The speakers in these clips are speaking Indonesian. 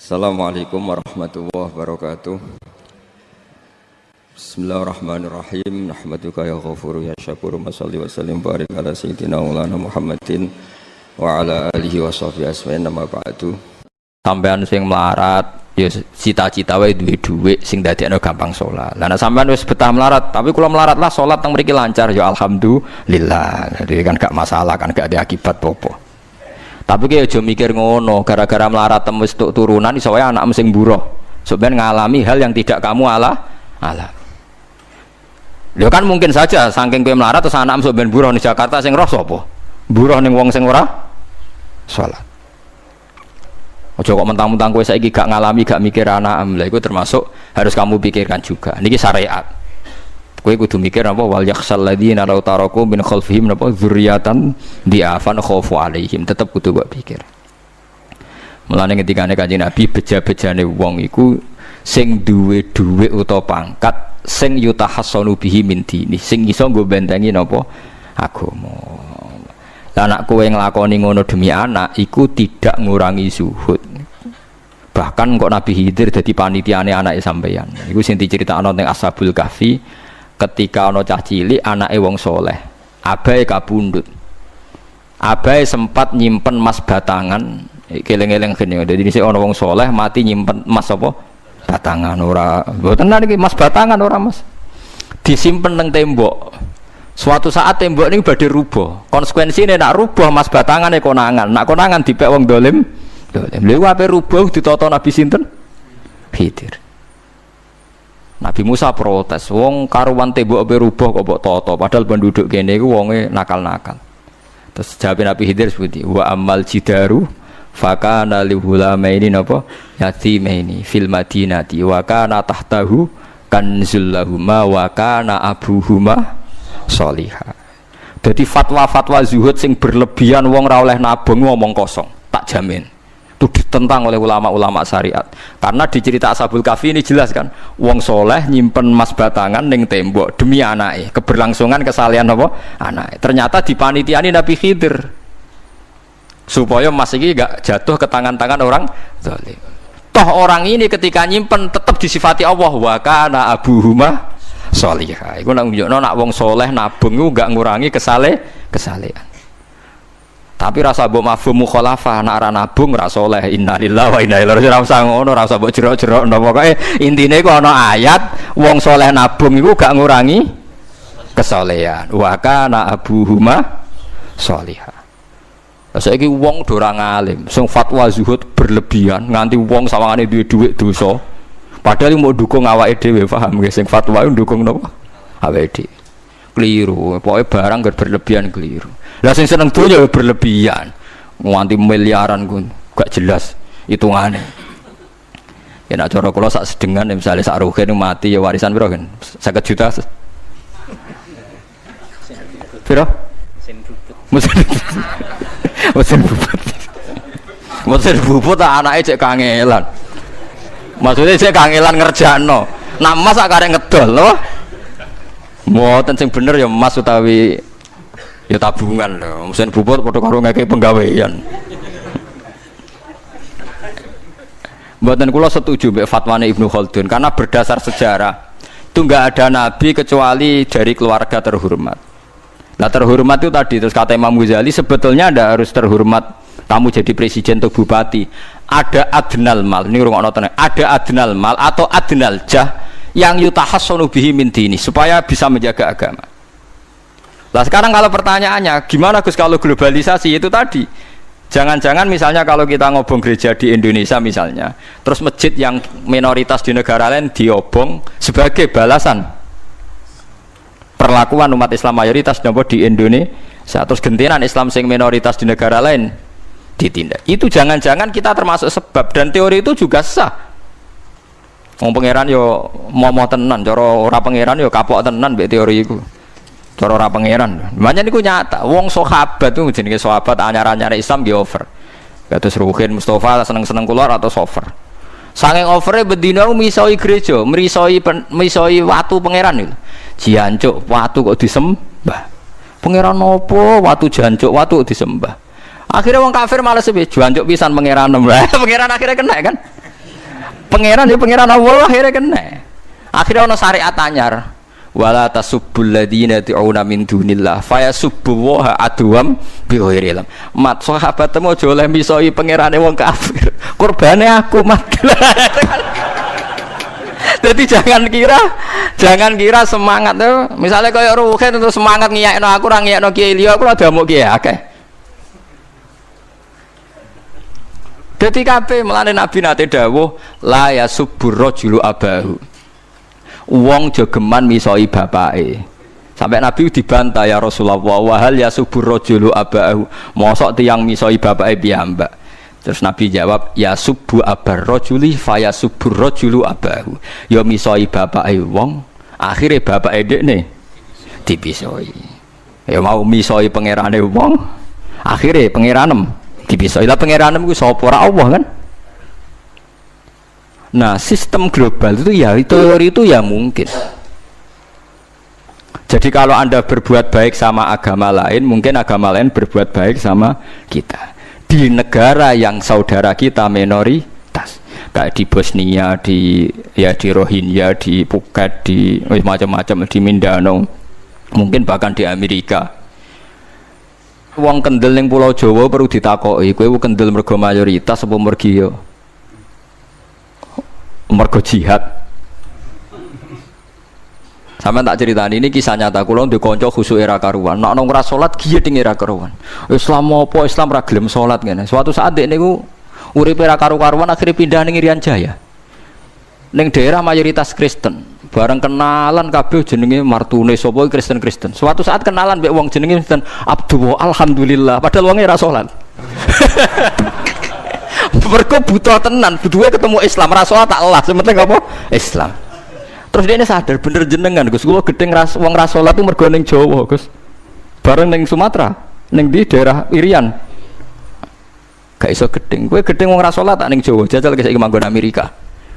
Assalamualaikum warahmatullahi wabarakatuh. Bismillahirrahmanirrahim. Nahmaduka ya ghafuru ya syakuru. Mashalli wa sallim barik ala sayyidina maulana Muhammadin wa ala alihi wa sahbihi asma'in nama ba'du. Sampean sing melarat ya cita-cita wae duwe dhuwit sing dadekno gampang salat. Lah nek sampean wis betah melarat, tapi kula melarat lah salat teng mriki lancar ya alhamdulillah. Jadi kan gak masalah, kan gak ada akibat apa-apa. Tapi ki aja mikir ngono, gara-gara melarat temu tuk turunan iso wae anak sing buruh. Sampeyan ngalami hal yang tidak kamu alami. Lho kan mungkin saja saking kowe melarat terus anak sampeyan buruh di Jakarta sing roh sapa? Buruh ning wong sing ora salat. Aja kok mentang-mentang kowe saiki gak ngalami, gak mikir anak, lha iku termasuk harus kamu pikirkan juga. Niki syariat. Kowe kudu mikir apa wal yakhsal ladzina law taraku min khalfihim napa dzurriatan diafan khaufu alaihim, tetep kudu mbok pikir. Mulane ketikane Kanjeng Nabi beja-bejane wong iku sing duwe dhuwit utawa pangkat sing yutahassanu bihi min dini, sing iso nggo bentengi napa agama. Lah nek kowe nglakoni ngono demi anak iku tidak ngurangi zuhud. Bahkan kok Nabi Khidir dadi panitiane anake sampeyan. Iku sing diceritakno ning Ashabul Kahfi. Ketika ana cah cilik anake wong soleh, abahe kabundut. Abahe sempat nyimpen emas batangan, keleng-eleng kene. Dadi dhisik ana wong soleh mati nyimpen emas apa? Batangan ora. Mboten niki emas batangan ora, Mas. Disimpen teng tembok. Suatu saat tembok niku badhe rubuh. Konsekuensine nek rubuh emas batangane konangan. Nek konangan dipek wong dolim. Lha ape rubuh ditata Nabi sinten? Khidir. Nabi Musa protes, wong karuan tembok ape rubuh kok mbok tata, padahal penduduk kene iku wonge nakal-nakal. Terus jawab Nabi Khidir seperti wa amal jidaru fakana lihulamaini napa yatimaini fil madinati wa kana tahtahu kanzul lahuma wa kana abuhuma sholihah. Dadi fatwa-fatwa zuhud sing berlebihan wong ra oleh nabung ngomong kosong, tak jamin. Itu ditentang oleh ulama-ulama syariat. Karena di cerita Ashabul Kahfi ini jelas kan, wong soleh nyimpen emas batangan ning tembok demi anake, keberlangsungan kesalehan apa? Anake. Ternyata dipanitiani Nabi Khidir. Supaya emas iki gak jatuh ke tangan-tangan orang zalim. Toh orang ini ketika nyimpen tetap disifati Allah wa kana abuhuma sholihah. Iku nak nunjukno nak wong soleh nabung iku gak ngurangi kesalehan. Tapi rasa mbok mafhum mukhalafah nek ora nabung ora saleh innalillahi wa inna ilaihi raji'un. Ora usah ngono, ora usah mbok jerok-jerok napa pokoke intine iku ana ayat wong saleh nabung iku gak ngurangi kesalehan. Wa kana abuhuma sholihah. Saiki wong do ora ngalim, sing fatwa zuhud berlebihan nganti wong sawangane duwe dhuwit dosa. Padahal mau dukung awake dhewe, paham nggih sing fatwa iku dukung napa? Awake dhewe. Keliru, pokoke barang berlebihan keliru. Lah sing seneng donya berlebihan. Nganti miliaran ku gak jelas hitungane. Ya nek cara kula sak sedengan misale sak rugen mati ya warisan piro kan? 50 juta. Piro? Mesin bubut. Mesin bubut anake cek kangelan. Maksudnya cek kangelan ngerjakno. Nah Mas sak karek ngedol lho. Mboten sing bener ya emas utawi ya tabungan lho. Mesin bubut padha karo ngeke penggawean. Mboten kula setuju mbek fatwane Ibnu Khaldun karena berdasar sejarah itu enggak ada nabi kecuali dari keluarga terhormat. Nah terhormat itu tadi terus kata Imam Ghazali sebetulnya ndak harus terhormat kamu jadi presiden atau bupati. Ada adnal mal, ini rungokno tenan. Ada adnal mal atau adnal jah yang yutahassanu bihi min dini supaya bisa menjaga agama. Lah sekarang kalau pertanyaannya gimana Gus kalau globalisasi itu tadi jangan-jangan misalnya kalau kita ngobong gereja di Indonesia misalnya terus masjid yang minoritas di negara lain diobong sebagai balasan perlakuan umat Islam mayoritas di Indonesia terus gentenan Islam sing minoritas di negara lain ditindak. Itu jangan-jangan kita termasuk sebab dan teori itu juga sah. Wong pangeran yo momo tenan, cara ora pangeran yo kapok tenan mbek teori iku. Cara ora pangeran. Makanya niku nyata, wong sahabat itu jenenge sahabat anyar-anyar Islam nggih over. Kados Ruhin Mustafa seneng-seneng kula atau over. Saking overe bedina misoi gereja, misoi watu pangeran niku. Jancuk watu kok disembah. Pangeran opo watu jancuk watu disembah. Akhirnya wong kafir malah sepi jancuk pisan pangeran. Pangeran akhirnya kena kan. Pangeran ya pangeran Allah akhirnya kena. Akhirnya ono syariat anyar. Wala tasubbul ladina tu'una min dunillah fayasubbu wa adwam bi ghairi ilm. Mat sahabat temu aja oleh misoi pangerane wong kafir. Kurbane aku mat. Jadi jangan kira semangat tuh. Misalnya kaya Ruhin itu semangat ngiyakno aku ora ngiyakno kiai liya aku ora damuk kiai akeh. Dadi kabeh melane Nabi nate dawuh la yasubbur rajulu abahu. Wong jogeman misoi bapake. Sampai Nabi dibantah ya Rasulullah wa hal yasubur rajulu abahu. Mosok tiyang misoi bapake piyambak. Terus Nabi jawab ya subu abar rajuli fa yasubur rajulu abahu. Ya misoi bapake wong, akhire bapake dekne dipisoi. Ya mau misoi pangerane wong, akhire pangeranem dipisoi. Lah pangeranem ku sapa ora Allah kan? Nah, sistem global itu ya teori itu ya mungkin. Jadi kalau Anda berbuat baik sama agama lain, mungkin agama lain berbuat baik sama kita. Di negara yang saudara kita minoritas, kayak di Bosnia, di Rohingya, di Phuket, di macam-macam, di Mindanao, mungkin bahkan di Amerika. Wong kendel ning Pulau Jawa perlu ditakoki, kowe kendel mergo mayoritas apa mergo yo? Mergo jihad. Sampe tak ceritani ini kisah nyata kula ndek kanca khusuk era karuan. Nek nang ora salat giyeding era karuan. Islam apa Islam ra gelem salat ngene. Suatu saat dek niku uripe era karu-karuan akhire pindah ning Irian Jaya. Ning daerah mayoritas Kristen. Bareng kenalan kabeh jenenge martune sapa Kristen-Kristen. Suatu saat kenalan mbek wong jenenge Kristen Abdullah alhamdulillah padahal wonge ra salat. Mergo butuh tenan, butuhe ketemu Islam, ra salat tak Allah, sementing apa? Islam. Terus dia ini sadar bener jenengan Gus, kula gedeng wong ra salat itu mergo ning Jawa, Gus. Bareng ning Sumatera, ning di daerah Irian. Gak iso gedeng. Kowe gedeng wong ra salat tak ning Jawa, jajal ke saiki manggon Amerika.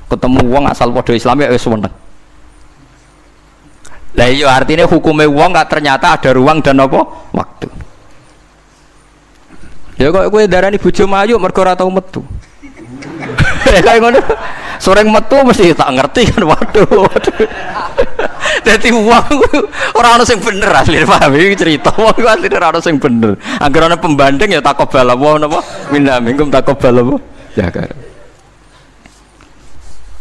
Ketemu wong asal padha Islam ya wis seneng. Lah iya artinya hukume wong gak ternyata ada ruang dan apa? Waktu. Ya kok kowe darani bojo mayu mergo ora tau metu. Kayak ngono. Soreng metu mesti tak ngerti kan waduh. Dadi wong ora ono sing bener asline paham iki cerita wong asline ora ono sing bener. Angger ana pembanding ya takobal apa napa? Minna minkum takobal apa? Ya kan.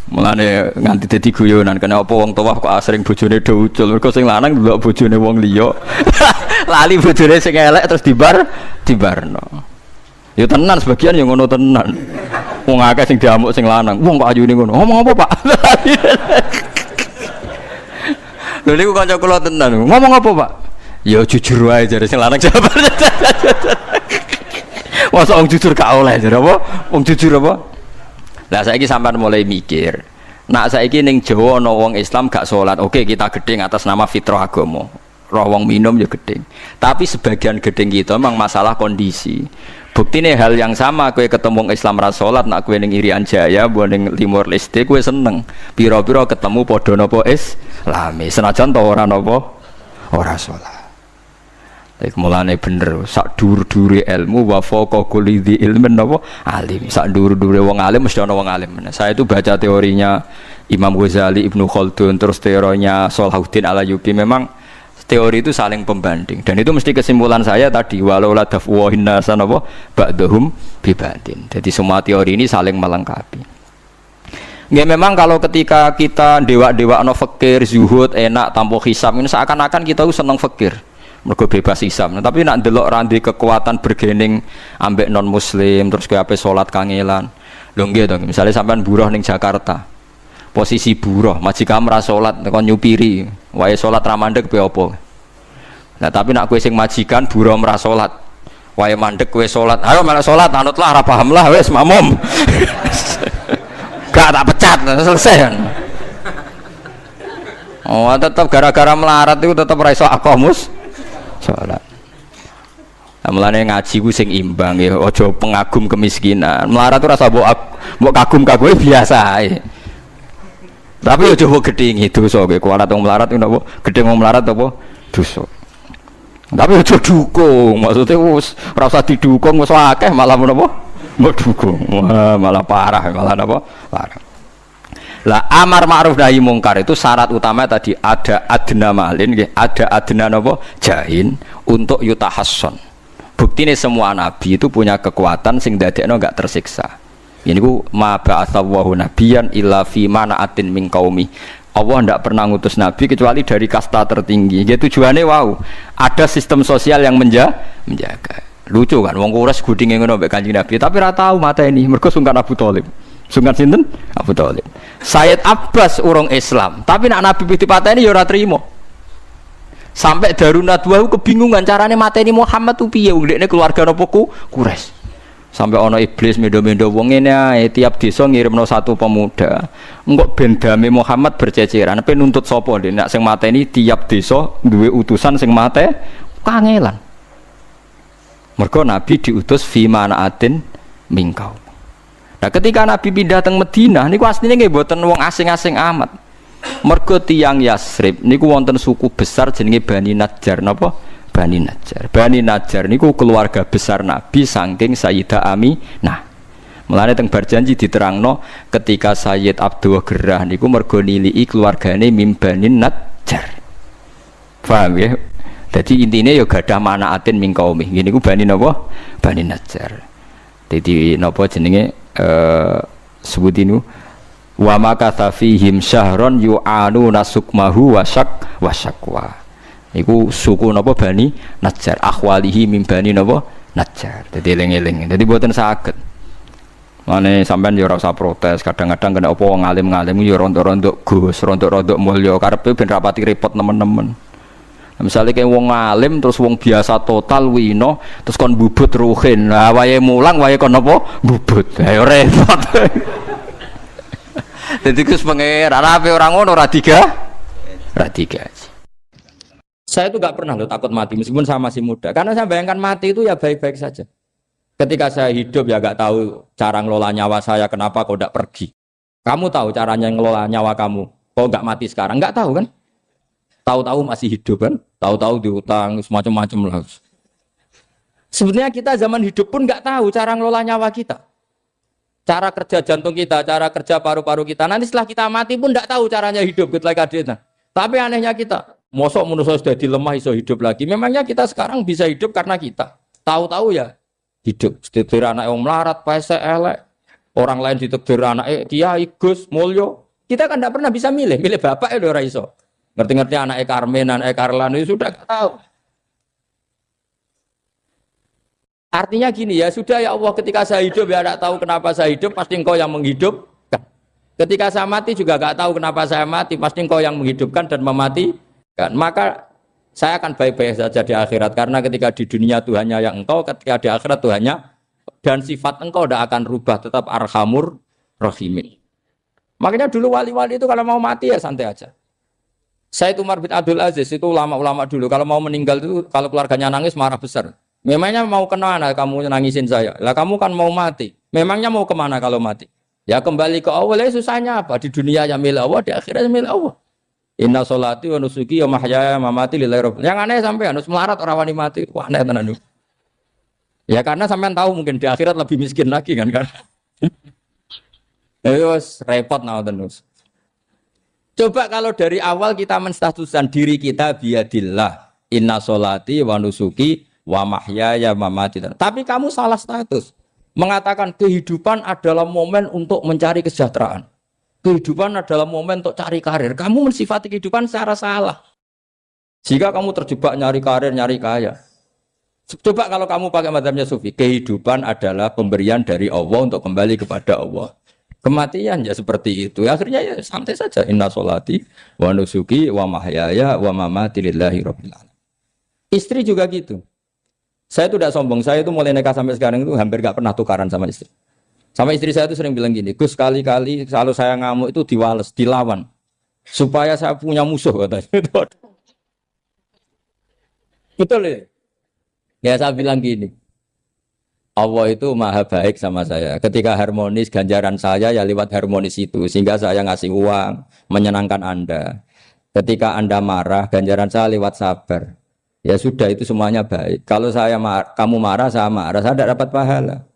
Mulane nganti dadi guyonan kena apa wong tuwa kok asring bojone do ucul mergo sing lanang ndelok bojone wong liya. Lali bojone sing elek terus dibarno. Ya tenan sebagian yang ngono tenan. Wong akeh sing diamuk sing lanang. Wong kok ayune ngono. Ngomong apa, Pak? Lha niku kanca kula tenan. Ngomong apa, Pak? Ya jujur wae jare sing lanang jawab. Masa wong jujur gak oleh jare apa? Wong jujur apa? Lah saiki sampean mulai mikir. Nak saiki ning Jawa ana wong Islam gak salat. Oke, kita gedeng atas nama fitrah agama. Roh wong minum ya gedeng. Tapi sebagian gedeng kita memang masalah kondisi. Bukti nih hal yang sama, kue ketemu Islam rasolat, nak kue ning Irian Jaya, buat ning Timor Leste, kue seneng. Piro-piro ketemu podo nopo Islami, senajan tau orang nopo ora sholat. Mulane bener, sak dur-dure ilmu, wa fawqa kulli dzi ilmin nopo alim. Sak dur-dure wong alim mesti ana wong alim. Saya itu baca teorinya Imam Ghazali, Ibnu Khaldun, terus teorinya Salahuddin Al-Ayyubi, memang teori itu saling pembanding dan itu mesti kesimpulan saya tadi walau la dafwa hinnasan apa ba'dhum bibatin. Jadi semua teori ini saling melengkapi. Nggih memang kalau ketika kita dewa-dewa no fakir, zuhud, enak, tanpa hisab ini seakan-akan kita seneng fakir. Mergo bebas hisab. Nah, tapi nak ndelok randi kekuatan bergening ambek non muslim terus kowe ape salat kangelan. Lho nggih to, misalnya sampean buruh ning Jakarta. Posisi buruh, majikan ra salat kon nyupiri, wae salat ra mandeg piye apa. Nah, tapi nak kowe sing majikan buruh ora salat, wae mandeg kowe salat. Ayo malah salat, anutlah ra paham lah wis makmum. Gak tak pecat, selesai kan. Oh, tetap gara-gara melarat itu tetap ra iso aqamus salat. Nah, mulane ngaji ku sing imbang ya, aja pengagum kemiskinan. Melarat ora usah mbok kagum-kagume biasa ae. Tapi yo coba gedhingi dosa kowe kualat wong melarat ku napa gedhing wong melarat apa dosa. Tapi aja dukung, maksudnya wis ora usah didukung wis akeh malah menapa mbok dukung. Wah, malah parah, malah napa? Parah. Lah amar ma'ruf nahi mungkar itu syarat utama tadi ada adna malin, ada adna napa jahin untuk yutahasson. Buktine semua nabi itu punya kekuatan sing dadekno enggak tersiksa. Ini ku ma ba'atsallahu nabiyyan illa fi mana'atin min qaumi. Allah tidak pernah ngutus nabi kecuali dari kasta tertinggi. Ya tujuannya wow, ada sistem sosial yang menjaga. Lucu kan, wong Quraisy gudinge ngono mbek Kanjeng Nabi, tapi ora tau mateni mergo sungkan Abu Thalib. Sungkan sinten? Abu Thalib. Sayyid Abbas urung Islam, tapi nak Nabi dipateni ya ora trimo. Sampai Darun Nadwa kebingungan carane mateni Muhammad tuh piye wong dekne keluarga napa Quraisy. Sampai ana iblis mendo-mendo wong ngene ae tiap desa ngirimno satu pemuda. Engko ben dame Muhammad berceceran, pe nuntut sapa ndek nek sing mateni tiap desa duwe utusan sing mate kangelan. Mergo Nabi diutus fi manaatin mingkau. Nah ketika Nabi pindah teng Madinah niku asline nggih mboten wong asing-asing amat. Mergo tiyang Yasrib niku wonten suku besar jenenge Bani Najjar napa? Bani Najjar. Bani Najjar niku keluarga besar Nabi saking Sayyidah Aminah. Mulane teng Barjanji diterangno ketika Sayyid Abdul Gerah niku mergo niliki keluargane mim Bani Najjar. Paham ya? Jadi intinya ya gadah manaatin min qaumi. Ngene iku Bani napa? Bani Najjar. Dadi napa jenenge sebutinu wa makatha fihim syahron yu'anu nasukmahu wasyaqwa. Iku suku napa Bani Najjar, akhwalihi min Bani napa Najjar. Dadi eling-eling. Dadi mboten saged. Mane sampean ya ora usah protes, kadang-kadang kena apa wong alim-alim ya rontok-rontok Gus, rontok-rontok mulya karepe ben rapati repot nemen-nemen. Misalnya kayak wong alim terus wong biasa total wino terus kon bubut ruhin, nah wae mulang wae kon apa bubut, ayo repot. Jadi kus pengeran apa orang ngono ora tiga. Saya itu nggak pernah loh takut mati meskipun saya masih muda, karena saya bayangkan mati itu ya baik-baik saja. Ketika saya hidup ya nggak tahu cara ngelola nyawa saya, kenapa kok tidak pergi? Kamu tahu caranya ngelola nyawa kamu, kok nggak mati sekarang? Nggak tahu kan? Tahu-tahu masih hidup kan? Tahu-tahu diutang semacam-macam lah. Sebenarnya kita zaman hidup pun nggak tahu cara ngelola nyawa kita, cara kerja jantung kita, cara kerja paru-paru kita. Nanti setelah kita mati pun nggak tahu caranya hidup gitu lagi. Tapi anehnya kita, mosok manusia sudah dilemah iso hidup lagi. Memangnya kita sekarang bisa hidup karena kita tahu-tahu ya hidup. Ditekdir anak yang melarat, paese elek, orang lain ditekdir anak Kiai Gus Mulyo. Kita kan nggak pernah bisa milih bapak ya ora iso. Ngerti-ngerti anak Karmen, anak Karlan itu sudah tahu. Artinya gini ya, sudah ya Allah ketika saya hidup ya tidak tahu kenapa saya hidup, pasti engkau yang menghidupkan. Ketika saya mati juga tidak tahu kenapa saya mati, pasti engkau yang menghidupkan dan mematikan. Maka saya akan baik-baik saja di akhirat, karena ketika di dunia Tuhannya yang engkau, ketika di akhirat Tuhannya, dan sifat engkau tidak akan rubah, tetap arhamur rahimin. Makanya dulu wali-wali itu kalau mau mati ya santai aja. Sayyid Umar bin Abdul Aziz itu ulama-ulama dulu kalau mau meninggal itu kalau keluarganya nangis marah besar. Memangnya mau kemana kamu nangisin saya? Lah kamu kan mau mati. Memangnya mau kemana kalau mati? Ya kembali ke Allah. Susahnya apa? Di dunia ya milik Allah, di akhirat milik Allah. Inna sholati wa nusuki wa mahyaya wa mamati lillahi rabbil. Yang aneh sampai harus melarat orang wani mati. Wah aneh tenan. Ya karena sampean tahu mungkin di akhirat lebih miskin lagi kan. Terus repot nah terus. Coba kalau dari awal kita menstatuskan diri kita biadillah, inna sholati wa nusuki wa mahyaya wa mamati. Tapi kamu salah status. Mengatakan kehidupan adalah momen untuk mencari kesejahteraan. Kehidupan adalah momen untuk cari karir. Kamu mensifati kehidupan secara salah. Jika kamu terjebak nyari karir, nyari kaya. Coba kalau kamu pakai mazhabnya Sufi, kehidupan adalah pemberian dari Allah untuk kembali kepada Allah. Kematian ya seperti itu. Akhirnya ya santai saja. Inna sholati wa nusuki wa mahyaya wa mamati lillahi rabbil alamin. Istri juga gitu. Saya itu tidak sombong. Saya itu mulai nikah sampai sekarang itu hampir gak pernah tukaran sama istri. Sama istri saya itu sering bilang gini, Gus kali-kali kalau saya ngamuk itu diwales, dilawan. Supaya saya punya musuh katanya. Betul ya? Ya saya bilang gini. Allah itu maha baik sama saya. Ketika harmonis, ganjaran saya ya lewat harmonis itu. Sehingga saya ngasih uang, menyenangkan Anda. Ketika Anda marah, ganjaran saya lewat sabar. Ya sudah, itu semuanya baik. Kalau kamu marah, saya tidak dapat pahala.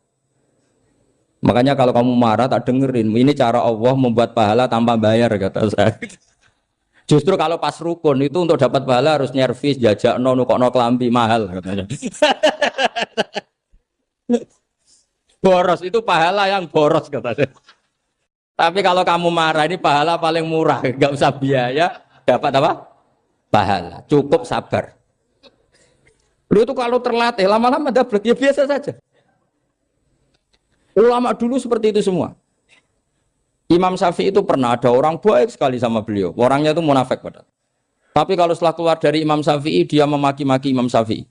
Makanya kalau kamu marah tak dengerin. Ini cara Allah membuat pahala tanpa bayar kata saya. Justru kalau pas rukun itu untuk dapat pahala harus nyervis, jajak nukokno kelambi mahal katanya. Boros itu pahala yang boros katanya. Tapi kalau kamu marah ini pahala paling murah, nggak usah biaya, dapat apa? Pahala. Cukup sabar. Lu itu kalau terlatih lama-lama dapat ya biasa saja. Ulama dulu seperti itu semua. Imam Syafi'i itu pernah ada orang baik sekali sama beliau. Orangnya itu munafik padahal. Tapi kalau setelah keluar dari Imam Syafi'i, dia memaki-maki Imam Syafi'i.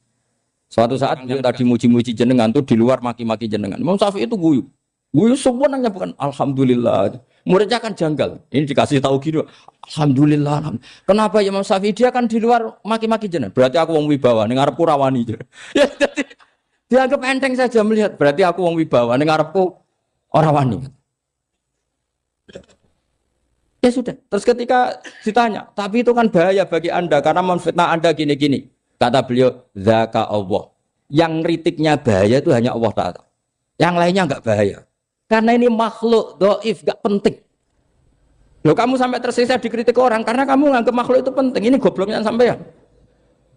Suatu saat beliau tadi muji-muji jenengan tuh di luar maki-maki jenengan. Imam Syafi'i itu guyu. Guyu sebenarnya bukan alhamdulillah. Muridnya kan janggal. Ini dikasih tahu gitu. Alhamdulillah. Kenapa Imam Syafi'i dia kan di luar maki-maki jenengan? Berarti aku wong wibawa, ning ngarepku rawani. Ya jadi dianggap enteng saja melihat. Berarti aku wong wibawa, ning ngarepku ora wani. Ya sudah. Terus ketika ditanya, tapi itu kan bahaya bagi Anda karena memfitnah Anda gini-gini. Kata beliau, zaka Allah. Yang kritiknya bahaya itu hanya Allah Ta'ala. Yang lainnya enggak bahaya. Karena ini makhluk, doif, enggak penting. Loh kamu sampai tersisa dikritik orang karena kamu nganggap makhluk itu penting. Ini gobloknya sampean.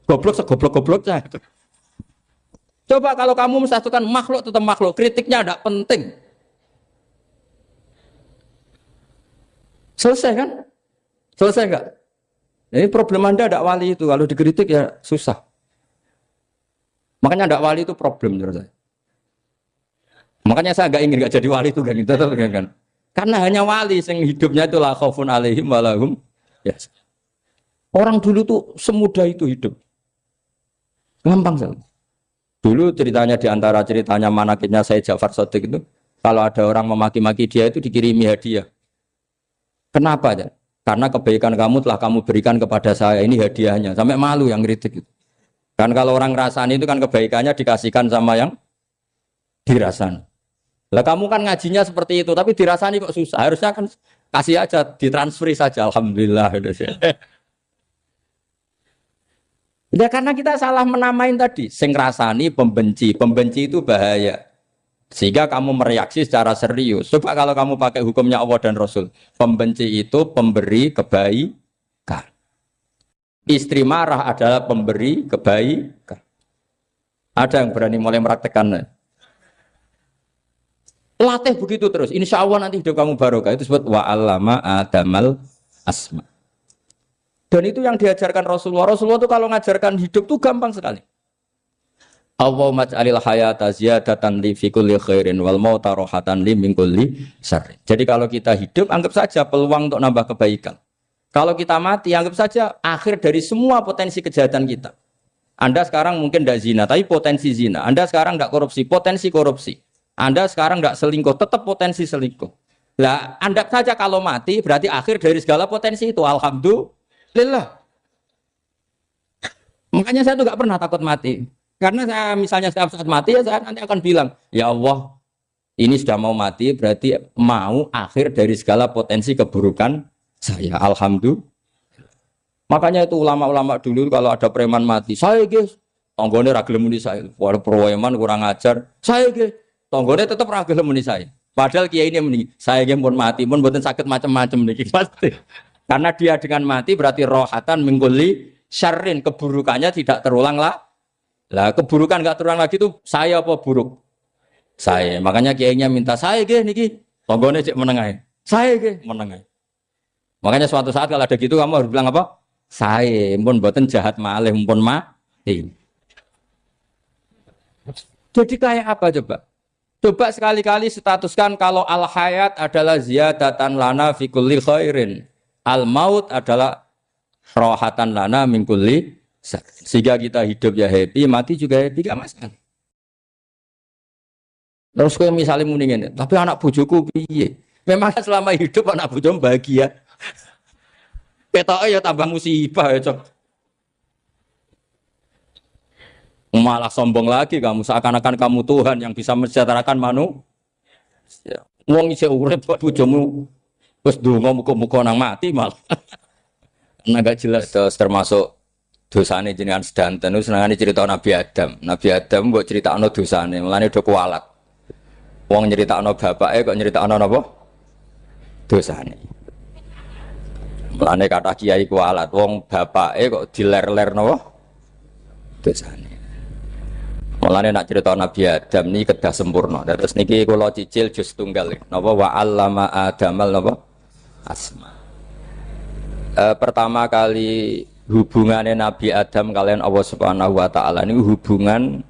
Goblok segoblok-gobloknya. Coba kalau kamu mensatukan makhluk tetap makhluk, kritiknya enggak penting. Selesai kan? Selesai enggak? Ini problem Anda ada wali itu. Kalau dikritik ya susah. Makanya ada wali itu problem menurut saya. Makanya saya enggak ingin enggak jadi wali itu kan. Karena hanya wali yang hidupnya itu la khaufun alaihim walahum. Ya. Orang dulu tuh semudah itu hidup. Gampang sekali. Dulu ceritanya di antara ceritanya manakibnya Sayyid Ja'far Shadiq itu, kalau ada orang memaki-maki dia itu dikirimi hadiah. Kenapa ya? Karena kebaikan kamu telah kamu berikan kepada saya, ini hadiahnya. Sampai malu yang kritik itu. Kan kalau orang ngerasani itu kan kebaikannya dikasihkan sama yang dirasani. Lah kamu kan ngajinya seperti itu, tapi dirasani kok susah. Harusnya kan kasih aja, ditransferi saja. Alhamdulillah. Ya karena kita salah menamain tadi. Sing rasani pembenci. Pembenci itu bahaya. Sehingga kamu mereaksi secara serius. Coba kalau kamu pakai hukumnya Allah dan Rasul. Pembenci itu pemberi kebaikan. Istri marah adalah pemberi kebaikan. Ada yang berani mulai meraktekannya. Latih begitu terus. Insya Allah nanti hidup kamu barokah. Itu disebut wa'allama adamal asma. Dan itu yang diajarkan Rasulullah. Rasulullah itu kalau ngajarkan hidup itu gampang sekali. Allahumma ja'alil hayata ziyadatan li fi kulli khairin wal mauta rohatan li min kulli syarrin. Jadi kalau kita hidup anggap saja peluang untuk nambah kebaikan. Kalau kita mati anggap saja akhir dari semua potensi kejahatan kita. Anda sekarang mungkin tidak zina tapi potensi zina. Anda sekarang tidak korupsi, potensi korupsi. Anda sekarang tidak selingkuh, tetap potensi selingkuh. Lah, anggap saja kalau mati berarti akhir dari segala potensi itu. Alhamdulillah. Makanya saya tuh nggak pernah takut mati. Karena saya misalnya setiap saat mati ya saya nanti akan bilang, ya Allah, ini sudah mau mati berarti mau akhir dari segala potensi keburukan saya. Alhamdulillah. Makanya itu ulama-ulama dulu kalau ada preman mati, saya guys, tonggone ra gelem muni saya. Walau preman kurang ajar, saya guys, tonggone tetap ra gelem muni saya. Padahal kiai ini muni, saya guys pun mati, pun mboten sakit macam-macam niki pasti. Karena dia dengan mati berarti rohatan mengkuli syarrin, keburukannya tidak terulang lah. Lah keburukan enggak terulang lagi itu saya apa buruk? Saya. Makanya kiainya minta saya ge niki. Tonggone cek menengah. Saya ge menengah. Makanya suatu saat kalau ada gitu kamu harus bilang apa? Saya pun mboten jahat malih pun mati. Jadi kayak apa coba? Coba sekali-kali statuskan kalau al hayat adalah ziyadatan lana fi kulli khairin. Al maut adalah rohatan lana min kulli. Sehingga kita hidup ya happy, mati juga happy, gak masalah. Terus kalau misalnya mendingin, tapi anak bojoku piye? Memang selama hidup anak bojomu bahagia. Petoke ya tambah musibah ya, Cok. Malah sombong lagi kamu, seakan-akan kamu Tuhan yang bisa mensejahterakan manusia. Wong isih urip kok bojomu wis ndonga muga-muga nang mati malah. Nah gak jelas termasuk dosane jenengan sedanten itu senengane cerita Nabi Adam. Nabi Adam mbok critakno dosane, mulane do kualat. Wong nyeritakno bapake kok nyeritakno napa? Dosane. Mulane kata kiai kualat, wong bapake kok diler-ler napa? Dosane. Mulane nak cerita Nabi Adam niki kedah sempurna. Terus niki kula cicil juz tunggal napa wa 'allama Adamal napa? Asma. Pertama kali hubungannya Nabi Adam kalian Allah Subhanahu wa taala ini hubungan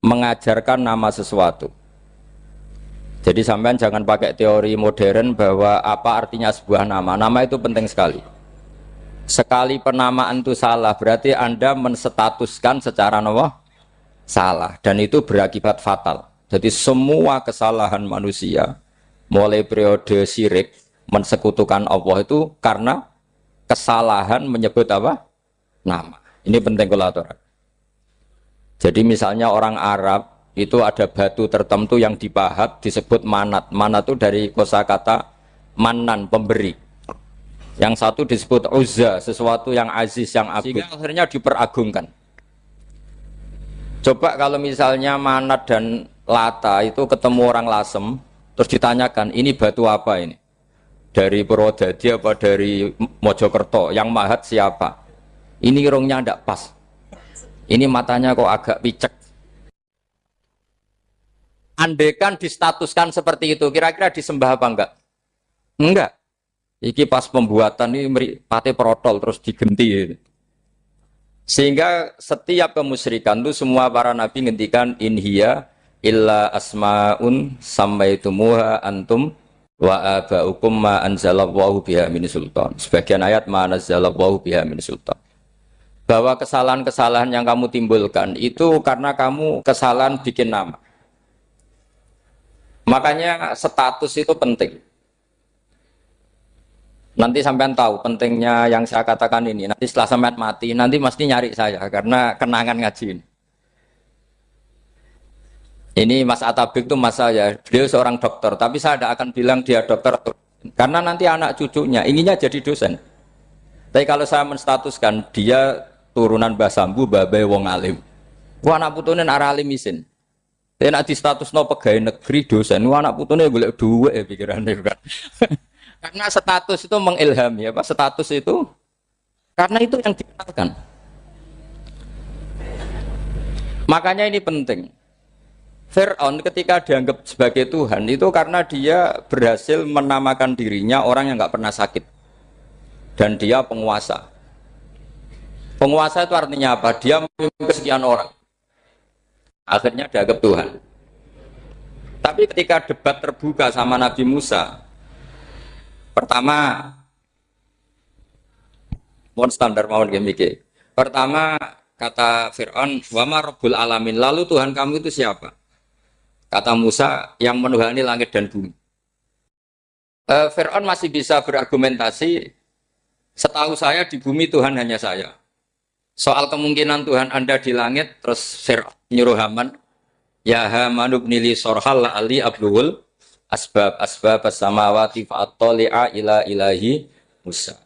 mengajarkan nama sesuatu. Jadi sampean jangan pakai teori modern bahwa apa artinya sebuah nama. Nama itu penting sekali. Sekali penamaan itu salah, berarti Anda menstatuskan secara nama salah dan itu berakibat fatal. Jadi semua kesalahan manusia mulai periode syirik mensekutukan Allah itu karena kesalahan menyebut apa? Nama. Ini penting kalau aturan. Jadi misalnya orang Arab itu ada batu tertentu yang dipahat disebut manat. Manat itu dari kosakata manan, pemberi. Yang satu disebut uzza, sesuatu yang aziz, yang agung. Sehingga akhirnya diperagungkan. Coba kalau misalnya manat dan lata itu ketemu orang Lasem, terus ditanyakan, ini batu apa ini? Dari Purwodadi apa dari Mojokerto? Yang mahat siapa? Ini irungnya tidak pas. Ini matanya kok agak picek. Andekan distatuskan seperti itu, kira-kira disembah apa enggak? Enggak. Iki pas pembuatan ini pate protol terus digenti. Sehingga setiap kemusyrikan itu semua para nabi ngendikan inhiya illa asmaun sammaitumuha antum wa abaukum ma anzalallahu biha min sultan. Sebagian ayat ma anzalallahu biha min sultan. Bahwa kesalahan-kesalahan yang kamu timbulkan itu karena kamu kesalahan bikin nama. Makanya status itu penting. Nanti sampean tahu pentingnya yang saya katakan ini. Nanti setelah sampean mati, nanti mesti nyari saya karena kenangan ngaji ini. Ini Mas Atabik itu mas saya, beliau seorang dokter, tapi saya tidak akan bilang dia dokter karena nanti anak cucunya inginnya jadi dosen. Tapi kalau saya menstatuskan dia turunan Mbah Sambu, babai wong alim. Wah anak putune arah alim isin. Tapi nak di status no pegawai negeri dosen, wah anak putune golek duit ya pikirannya kan. Karena status itu mengilhami, apa status itu? Karena itu yang dikenalkan. Makanya ini penting. Fir'aun ketika dianggap sebagai Tuhan itu karena dia berhasil menamakan dirinya orang yang nggak pernah sakit dan dia penguasa. Penguasa itu artinya apa? Dia memimpin sekian orang. Akhirnya dianggap Tuhan. Tapi ketika debat terbuka sama Nabi Musa, pertama, mohon standar mohon gimmick. Pertama kata Fir'aun, wama Rabbul Alamin. Lalu Tuhan kamu itu siapa? Kata Musa, yang menuhani langit dan bumi. Fir'aun masih bisa berargumentasi. Setahu saya di bumi Tuhan hanya saya. Soal kemungkinan Tuhan Anda di langit, terus Fir'aun nyuruh Haman, ya Haman ibnili sorhal ali abluhul asbab as-samawati fa'attali'a ila ilahi Musa.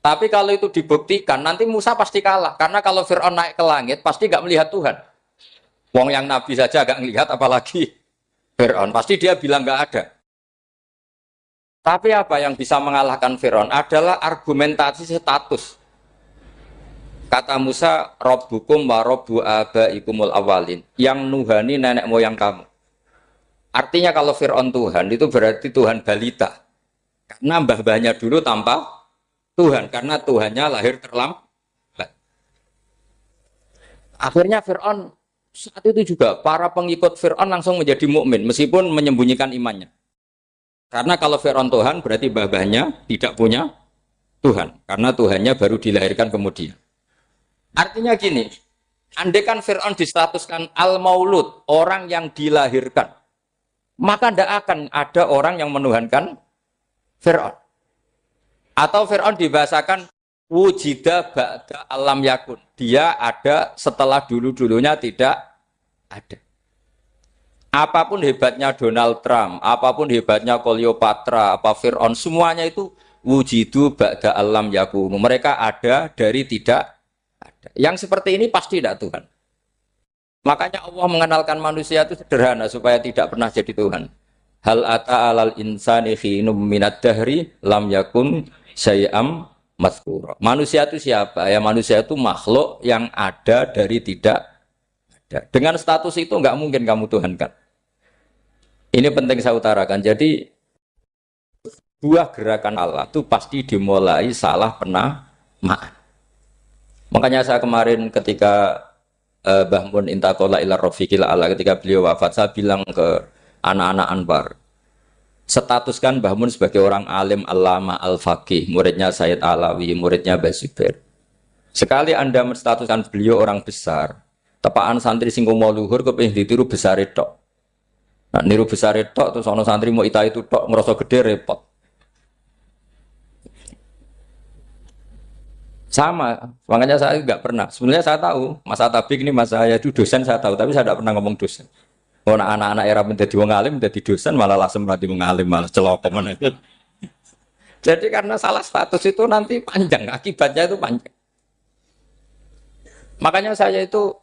Tapi kalau itu dibuktikan, nanti Musa pasti kalah. Karena kalau Fir'aun naik ke langit, pasti nggak melihat Tuhan. Wong yang Nabi saja nggak melihat, apalagi Fir'aun. Pasti dia bilang nggak ada. Tapi apa yang bisa mengalahkan Fir'aun adalah argumentasi status. Kata Musa, Rabbukum wa Rabbu abaikumul awalin. Yang nuhani nenek moyang kamu. Artinya kalau Fir'aun Tuhan, itu berarti Tuhan balita. Karena mbah-mbahnya dulu tanpa Tuhan. Karena Tuhannya lahir terlambat. Akhirnya Fir'aun, saat itu juga para pengikut Fir'aun langsung menjadi mukmin meskipun menyembunyikan imannya. Karena kalau Fir'aun Tuhan, berarti mbah-mbahnya tidak punya Tuhan. Karena Tuhannya baru dilahirkan kemudian. Artinya gini, andaikan Fir'aun distatuskan al-maulud, orang yang dilahirkan, maka tidak akan ada orang yang menuhankan Fir'aun. Atau Fir'aun dibahasakan wujida ba'da alam yakun. Dia ada setelah dulu-dulunya tidak ada. Apapun hebatnya Donald Trump, apapun hebatnya Cleopatra, apa Fir'aun, semuanya itu wujidu ba'da alam yakun. Mereka ada dari tidak ada. Yang seperti ini pasti tidak Tuhan. Makanya Allah mengenalkan manusia itu sederhana supaya tidak pernah jadi Tuhan. Hal ata alal insani khinum minad dahri lam yakun syai'am mazkura. Manusia itu siapa? Ya manusia itu makhluk yang ada dari tidak ada. Dengan status itu nggak mungkin kamu Tuhan kan. Ini penting saya utarakan. Jadi buah gerakan Allah itu pasti dimulai salah penamaan. Makanya saya kemarin ketika Mbah Mun intakola ila rofiqil ala ketika beliau wafat, saya bilang ke anak-anak Anwar, statuskan Mbah Mun sebagai orang alim alama al-faqih, muridnya Sayyid Alawi, muridnya Mbah Zubair. Sekali Anda menstatuskan beliau orang besar, tepaan santri sing mau luhur kepengin ditiru besar tok. Nah, niru besar tok terus ana santri mau ita itu tok ngerasa gede repot. Sama, makanya saya nggak pernah. Sebenarnya saya tahu, Mas Atabik ini mas saya itu dosen saya tahu, tapi saya tidak pernah ngomong dosen. Oh, anak-anak era menjadi wong alim, menjadi dosen malah langsung berarti wong alim malah celokom. Jadi karena salah status itu nanti panjang, akibatnya itu panjang. Makanya saya itu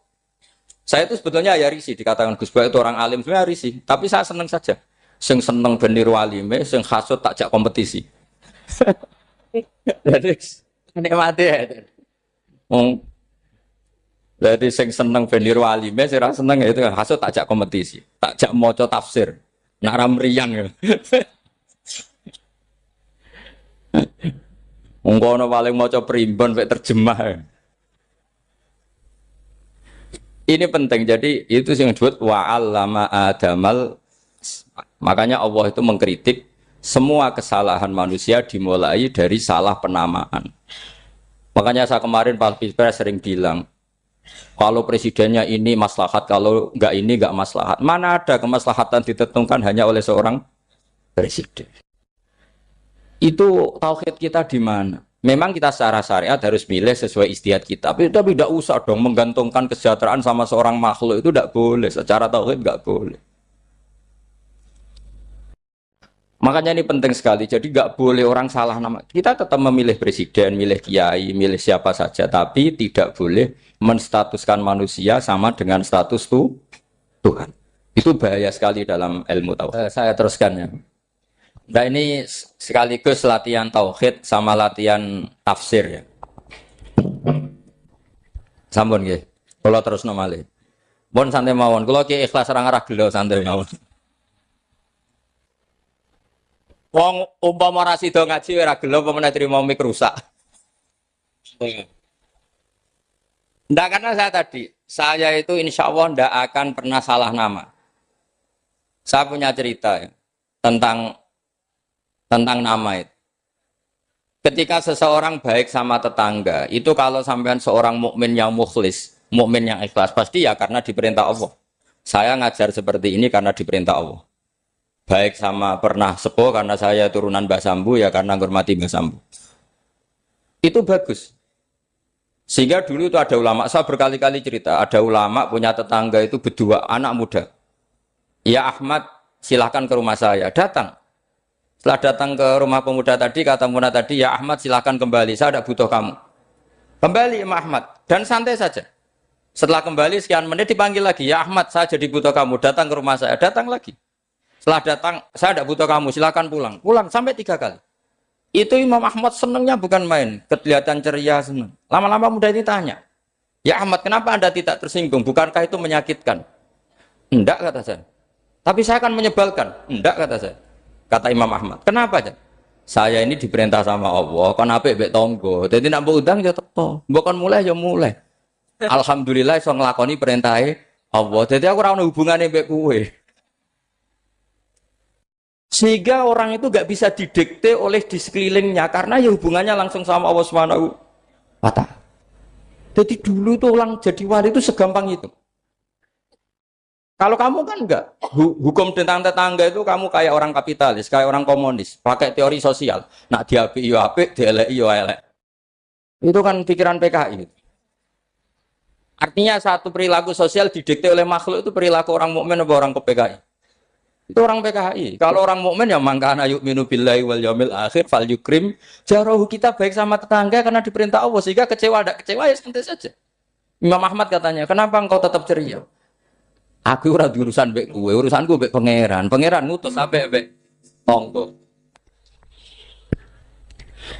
sebetulnya ya risih dikatakan Gus Bah itu orang alim, sebenarnya risih. Tapi saya seneng saja. Sing seneng benir walime, sing hasut takjak kompetisi. Jadi nikmati ya. Jadi sing seneng benir walime, sing ra seneng itu hasut takjak kompetisi, takjak maca tafsir. Nak ra mriyang ya. Wong kono paling maca primbon mek terjemah. Ya. Ini penting, jadi itu yang disebut wa'allama adamal. Makanya Allah itu mengkritik semua kesalahan manusia dimulai dari salah penamaan. Makanya saya kemarin Pak Pilpres sering bilang, kalau presidennya ini maslahat, kalau enggak ini enggak maslahat. Mana ada kemaslahatan ditentukan hanya oleh seorang presiden. Itu tauhid kita di mana? Memang kita secara syariat harus milih sesuai istihad kita. Tapi tidak usah dong menggantungkan kesejahteraan sama seorang makhluk, itu tidak boleh. Secara tauhid tidak boleh. Makanya ini penting sekali. Jadi nggak boleh orang salah nama. Kita tetap memilih presiden, milih kiai, milih siapa saja. Tapi tidak boleh menstatuskan manusia sama dengan status Tuhan. Itu bahaya sekali dalam ilmu tauhid. Saya teruskan ya. Nah ini sekaligus latihan tauhid sama latihan tafsir ya. Sampun nggih. Kula terusno malih. Pun santai mawon. Kula ki ikhlas ora ngarah gelo santai mawon. Wong umpama ora sida ngaji ora gelo apa meneh trimo mik rusak. Ndak karena saya itu insya Allah ndak akan pernah salah nama. Saya punya cerita ya, tentang nama itu. Ketika seseorang baik sama tetangga, itu kalau sampean seorang mukmin yang mukhlis, mukmin yang ikhlas, pasti ya karena diperintah Allah. Saya ngajar seperti ini karena diperintah Allah. Baik sama pernah sepuh karena saya turunan Mbah Sambu, ya karena menghormati Mbah Sambu. Itu bagus. Sehingga dulu itu ada ulama, saya berkali-kali cerita, ada ulama punya tetangga itu berdua anak muda. Ya Ahmad, silahkan ke rumah saya, datang. Setelah datang ke rumah pemuda tadi, kata pemuda tadi, ya Ahmad silahkan kembali, saya tidak butuh kamu. Kembali Imam Ahmad, dan santai saja. Setelah kembali sekian menit dipanggil lagi, ya Ahmad saya jadi butuh kamu, datang ke rumah saya, datang lagi. Setelah datang, saya tidak butuh kamu, silahkan pulang. Pulang sampai 3 kali. Itu Imam Ahmad senangnya bukan main, kelihatan ceria senang. Lama-lama muda ini tanya, ya Ahmad kenapa Anda tidak tersinggung, bukankah itu menyakitkan? Enggak kata saya. Tapi saya akan menyebalkan. Enggak kata saya. Kata Imam Ahmad, kenapa aja? Saya ini diperintah sama Allah, kan apik mbek tangga. Dadi nek mbok undang ya teko. Mbok kon mulai ya mulai. Alhamdulillah iso nglakoni perintahe Allah. Dadi aku ora ono hubungane mbek kowe. Sehingga orang itu gak bisa didikte oleh di sekelilingnya karena ya hubungannya langsung sama Allah Subhanahu wa ta'ala. Jadi dulu tuh orang jadi wali itu segampang itu. Kalau kamu kan enggak, hukum tentang tetangga itu kamu kayak orang kapitalis, kayak orang komunis, pakai teori sosial. Nak diapik yo apik, dieleki yo elek. Itu kan pikiran PKI. Artinya satu perilaku sosial didikte oleh makhluk itu perilaku orang mukmin atau orang ke PKI. Itu orang PKI. Kalau orang mukmin ya mangkana yu'minu billahi wal yaumil akhir fal yukrim jarahu, kita baik sama tetangga karena diperintah Allah, sehingga kecewa ada kecewa ya santai saja. Imam Ahmad katanya, kenapa engkau tetap ceria? Aku ora urusan mbek kowe, urusanku mbek pangeran. Pangeran ngutus sampe mbek tonggo.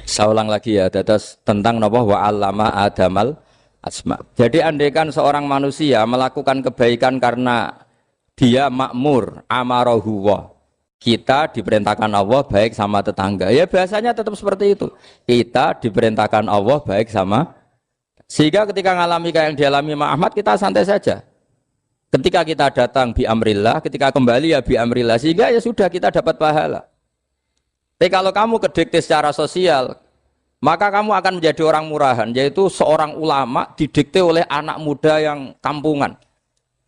Saya ulang lagi ya, terus tentang napa wa 'allama adamal asma. Jadi andaikan seorang manusia melakukan kebaikan karena dia makmur, amarahu wa. Kita diperintahkan Allah baik sama tetangga. Ya biasanya tetap seperti itu. Kita diperintahkan Allah baik sama. Sehingga ketika ngalami kayak yang dialami Ahmad, kita santai saja. Ketika kita datang bi amrillah, ketika kembali ya bi amrillah, sehingga ya sudah kita dapat pahala. Tapi kalau kamu kedikte secara sosial, maka kamu akan menjadi orang murahan, yaitu seorang ulama didikte oleh anak muda yang kampungan.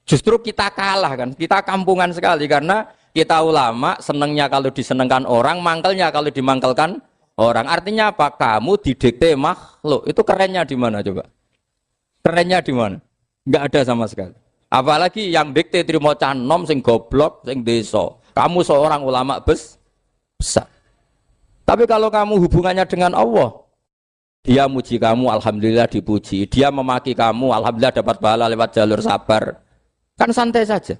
Justru kita kalah kan, kita kampungan sekali karena kita ulama senengnya kalau disenengkan orang, mangkelnya kalau dimangkelkan orang. Artinya apa? Kamu didikte makhluk. Itu kerennya di mana coba? Kerennya di mana? Enggak ada sama sekali. Apalagi yang dikte trimo canom sing goblok sing desa. Kamu seorang ulama besar. Tapi kalau kamu hubungannya dengan Allah, dia muji kamu, alhamdulillah dipuji. Dia memaki kamu, alhamdulillah dapat pahala lewat jalur sabar. Kan santai saja.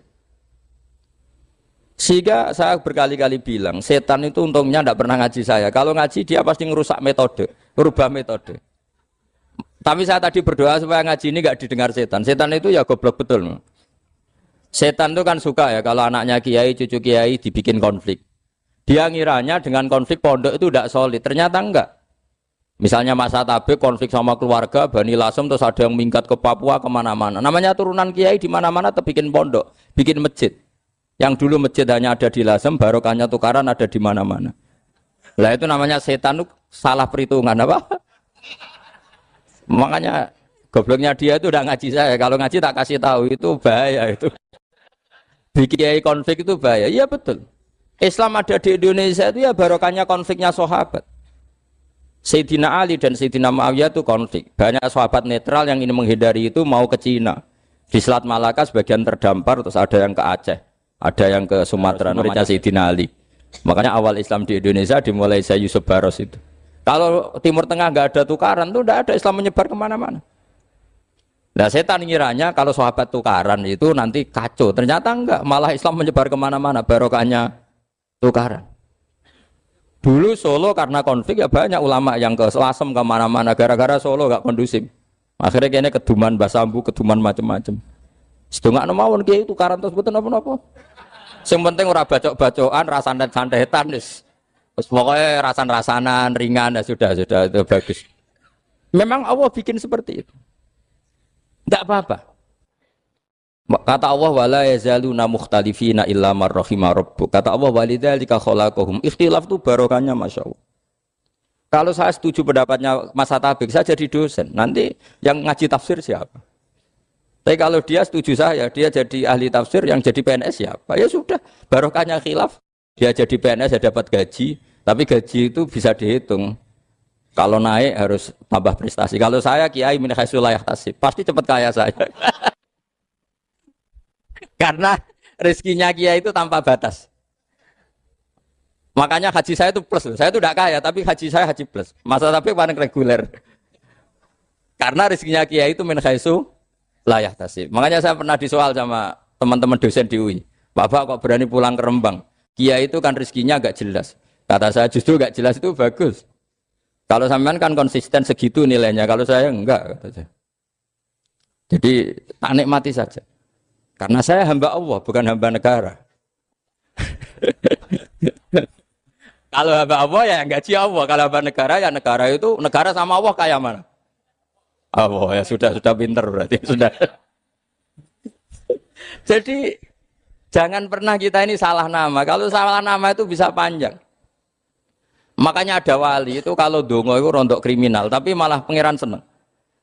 Sehingga saya berkali-kali bilang, setan itu untungnya tidak pernah ngaji saya. Kalau ngaji dia pasti ngerusak metode, merubah metode. Tapi saya tadi berdoa supaya ngaji ini nggak didengar setan. Setan itu ya goblok betul. Setan itu kan suka ya kalau anaknya kiai, cucu kiai dibikin konflik. Dia ngiranya dengan konflik pondok itu tidak solid. Ternyata enggak. Misalnya Mas Atabek konflik sama keluarga, Bani Lasem, terus ada yang minggat ke Papua kemana-mana. Namanya turunan kiai di mana-mana tetap bikin pondok, bikin masjid. Yang dulu masjid hanya ada di Lasem, barokahnya tukaran ada di mana-mana. Lah itu namanya setan itu salah perhitungan apa? Makanya gobloknya dia itu udah ngaji saya. Kalau ngaji tak kasih tahu itu bahaya itu. Bikin konflik itu bahaya. Iya betul. Islam ada di Indonesia itu ya barokahnya konfliknya sahabat. Sayyidina Ali dan Sayyidina Muawiyah itu konflik. Banyak sahabat netral yang ingin menghindari itu mau ke Cina. Di Selat Malaka sebagian terdampar, terus ada yang ke Aceh, ada yang ke Sumatera. Namanya Sayyidina Ali. Makanya awal Islam di Indonesia dimulai Syekh Yusuf Baros itu. Kalau Timur Tengah nggak ada tukaran tuh nggak ada Islam menyebar kemana-mana. Nah setan ngiranya kalau sahabat tukaran itu nanti kacau. Ternyata enggak, malah Islam menyebar kemana-mana. Barokahnya tukaran. Dulu Solo karena konflik ya banyak ulama yang ke Selasem kemana-mana. Gara-gara Solo nggak kondusif. Akhirnya kayaknya keduman basambu, keduman macam-macam. Sedungak nomawon kiai tukaran terus betul apa-apa. Yang penting ora bacok-bacokan, rasan-santetan wis. Pokoknya rasan-rasanan, ringan, ya sudah itu bagus. Memang Allah bikin seperti itu. Tidak apa-apa. Kata Allah, wala yazaluna mukhtalifina illa man rahima rabbuk. Kata Allah, walidzalika khalaqahum. Ikhtilaf itu barokahnya Masya Allah. Kalau saya setuju pendapatnya Mas Atabek, saya jadi dosen. Nanti yang ngaji tafsir siapa? Tapi kalau dia setuju saya, dia jadi ahli tafsir, yang jadi PNS siapa? Ya sudah, barokahnya khilaf. Dia jadi PNS, dia dapat gaji. Tapi gaji itu bisa dihitung. Kalau naik harus tambah prestasi. Kalau saya kiai min haitsu la yahtasib, pasti cepat kaya saya. Karena rezekinya kiai itu tanpa batas. Makanya haji saya itu plus. Saya itu tidak kaya, tapi haji saya haji plus. Masa tapi paling reguler. Karena rezekinya kiai itu min haitsu la yahtasib. Makanya saya pernah disoal sama teman-teman dosen di UI. Bapak kok berani pulang ke Rembang? Kiai itu kan rezekinya agak jelas. Kata saya justru gak jelas itu bagus. Kalau sampean kan konsisten segitu nilainya, kalau saya enggak. Kata saya. Jadi tak nikmati saja. Karena saya hamba Allah, bukan hamba negara. Kalau hamba Allah ya gaji Allah. Kalau hamba negara ya negara itu, negara sama Allah kayak mana? Allah ya sudah pinter berarti sudah. Jadi jangan pernah kita ini salah nama. Kalau salah nama itu bisa panjang. Makanya ada wali itu kalau dongo itu rontok kriminal, tapi malah pangeran seneng.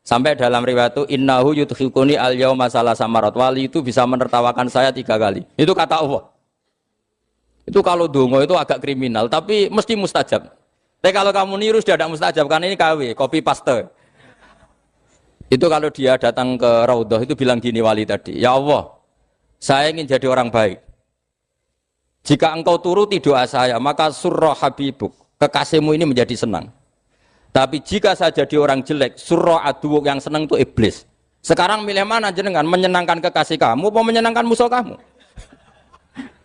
Sampai dalam riwayat itu innahu yudkhikuni al-yauma salasa marat. Wali itu bisa menertawakan saya 3 kali. Itu kata Allah. Itu kalau dongo itu agak kriminal, tapi mesti mustajab. Tapi kalau kamu niru sudah ada mustajab, karena ini KW, copy paste. Itu kalau dia datang ke Raudhah itu bilang gini wali tadi, ya Allah, saya ingin jadi orang baik. Jika engkau turuti doa saya, maka surra habibuk. Kekasihmu ini menjadi senang. Tapi jika saya jadi orang jelek, surra aduwuk yang senang itu iblis. Sekarang milih mana jenengan? Menyenangkan kekasih kamu apa menyenangkan musuh kamu?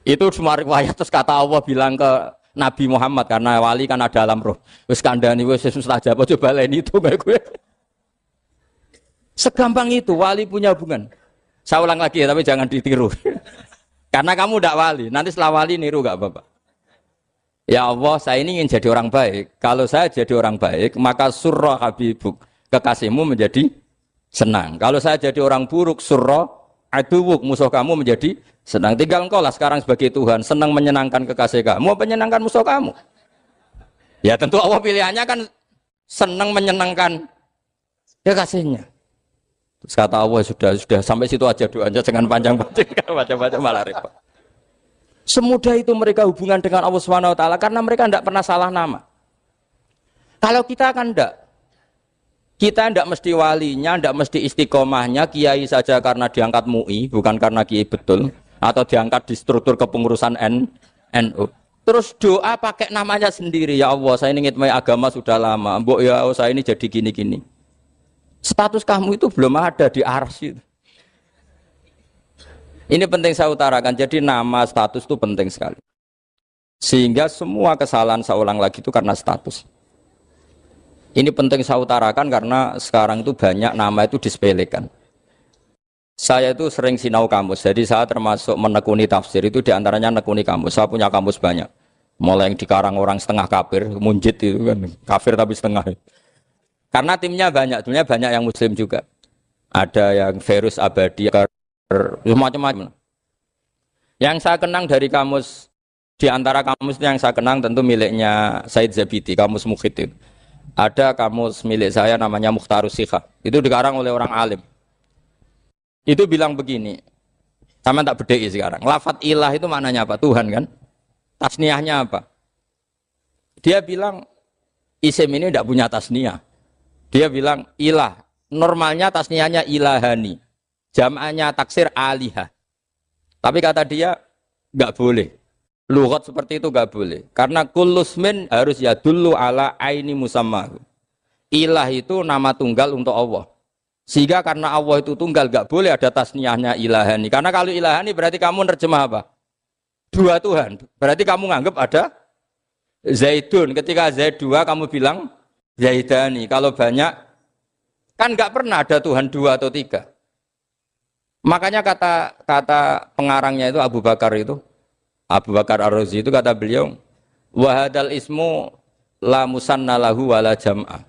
Itu semua riwayat. Terus kata Allah bilang ke Nabi Muhammad, karena wali kan ada alam roh. Wis kandhani wis mustajab, coba leni itu kayak gue. Segampang itu wali punya hubungan. Saya ulang lagi ya, tapi jangan ditiru. Karena kamu tidak wali, nanti setelah wali niru gak apa-apa. Ya Allah, saya ini ingin jadi orang baik. Kalau saya jadi orang baik, maka surra habibuk, kekasihmu menjadi senang. Kalau saya jadi orang buruk, surra aduwuk, musuh kamu menjadi senang. Tinggal engkau lah sekarang sebagai Tuhan, senang menyenangkan kekasih kamu, menyenangkan musuh kamu. Ya tentu Allah pilihannya kan senang menyenangkan kekasihnya. Terus kata Allah, sudah sampai situ aja doanya, jangan panjang-panjang, baca-baca malah repot. Semudah itu mereka hubungan dengan Allah Subhanahu wa taala karena mereka tidak pernah salah nama. Kalau kita kan tidak. Kita tidak mesti walinya, tidak mesti istiqomahnya, kiai saja karena diangkat MUI, bukan karena kiai betul, atau diangkat di struktur kepengurusan NU. Terus doa pakai namanya sendiri, ya Allah, saya ini ngitmai agama sudah lama, mbok ya Allah, saya ini jadi gini-gini. Status kamu itu belum ada di arsy. Ini penting saya utarakan, jadi nama status itu penting sekali. Sehingga semua kesalahan saya ulang lagi itu karena status. Ini penting saya utarakan karena sekarang itu banyak nama itu disepelekan. Saya itu sering sinau kamus, jadi saya termasuk menekuni tafsir itu diantaranya menekuni kamus. Saya punya kamus banyak, mulai yang dikarang orang setengah kafir, munjid itu kan, kafir tapi setengah. Karena timnya banyak yang muslim juga. Ada yang Verus Abadi, macam-macam. Yang saya kenang dari kamus, di antara kamus yang saya kenang tentu miliknya Said Zabidi, kamus Mukhid itu. Ada kamus milik saya namanya Mukhtarus Sikha. Itu dikarang oleh orang alim. Itu bilang begini, sama tak bedai sekarang. Lafat ilah itu maknanya apa? Tuhan kan? Tasniahnya apa? Dia bilang isim ini tidak punya tasniah. Dia bilang ilah. Normalnya tasniahnya ilahani. Jam'anya taksir alihah. Tapi kata dia nggak boleh. Lughat seperti itu nggak boleh. Karena kullusmin harus yadullu ala aini musammahu. Ilah itu nama tunggal untuk Allah. Sehingga karena Allah itu tunggal nggak boleh ada tasniahnya ilahani. Karena kalau ilahani berarti kamu nerjemah apa? Dua Tuhan. Berarti kamu nganggap ada Zaidun. Ketika Zaid dua kamu bilang Zaidani. Kalau banyak kan nggak pernah ada Tuhan dua atau tiga. Makanya kata pengarangnya itu Abu Bakar Ar-Razi itu kata beliau, wahadal ismu la musanna lahu wala jam'a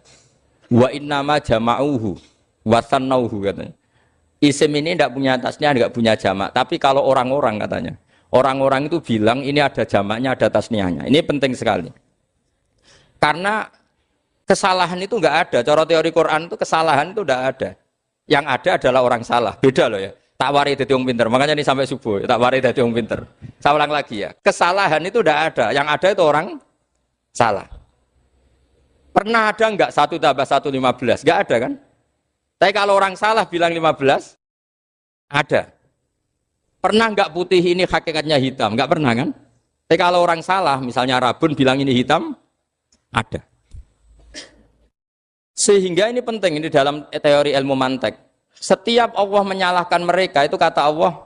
wa innama jama'uhu wa sannauhu katanya. Isim ini tidak punya tasnya, tidak punya jamak. Tapi kalau orang-orang katanya, orang-orang itu bilang ini ada jamaknya, ada tasniahnya. Ini penting sekali. Karena kesalahan itu enggak ada. Cara teori Quran itu kesalahan itu enggak ada. Yang ada adalah orang salah. Beda loh ya. Tak wari dadi wong pinter. Makanya ini sampai subuh, tak wari dadi wong pinter. Saya ulang lagi ya. Kesalahan itu enggak ada. Yang ada itu orang salah. Pernah ada enggak 1 tambah 1 15? Enggak ada kan? Tapi kalau orang salah bilang 15, ada. Pernah enggak putih ini hakikatnya hitam? Enggak pernah kan? Tapi kalau orang salah, misalnya Rabun bilang ini hitam, ada. Sehingga ini penting, ini dalam teori ilmu mantek. Setiap Allah menyalahkan mereka, itu kata Allah,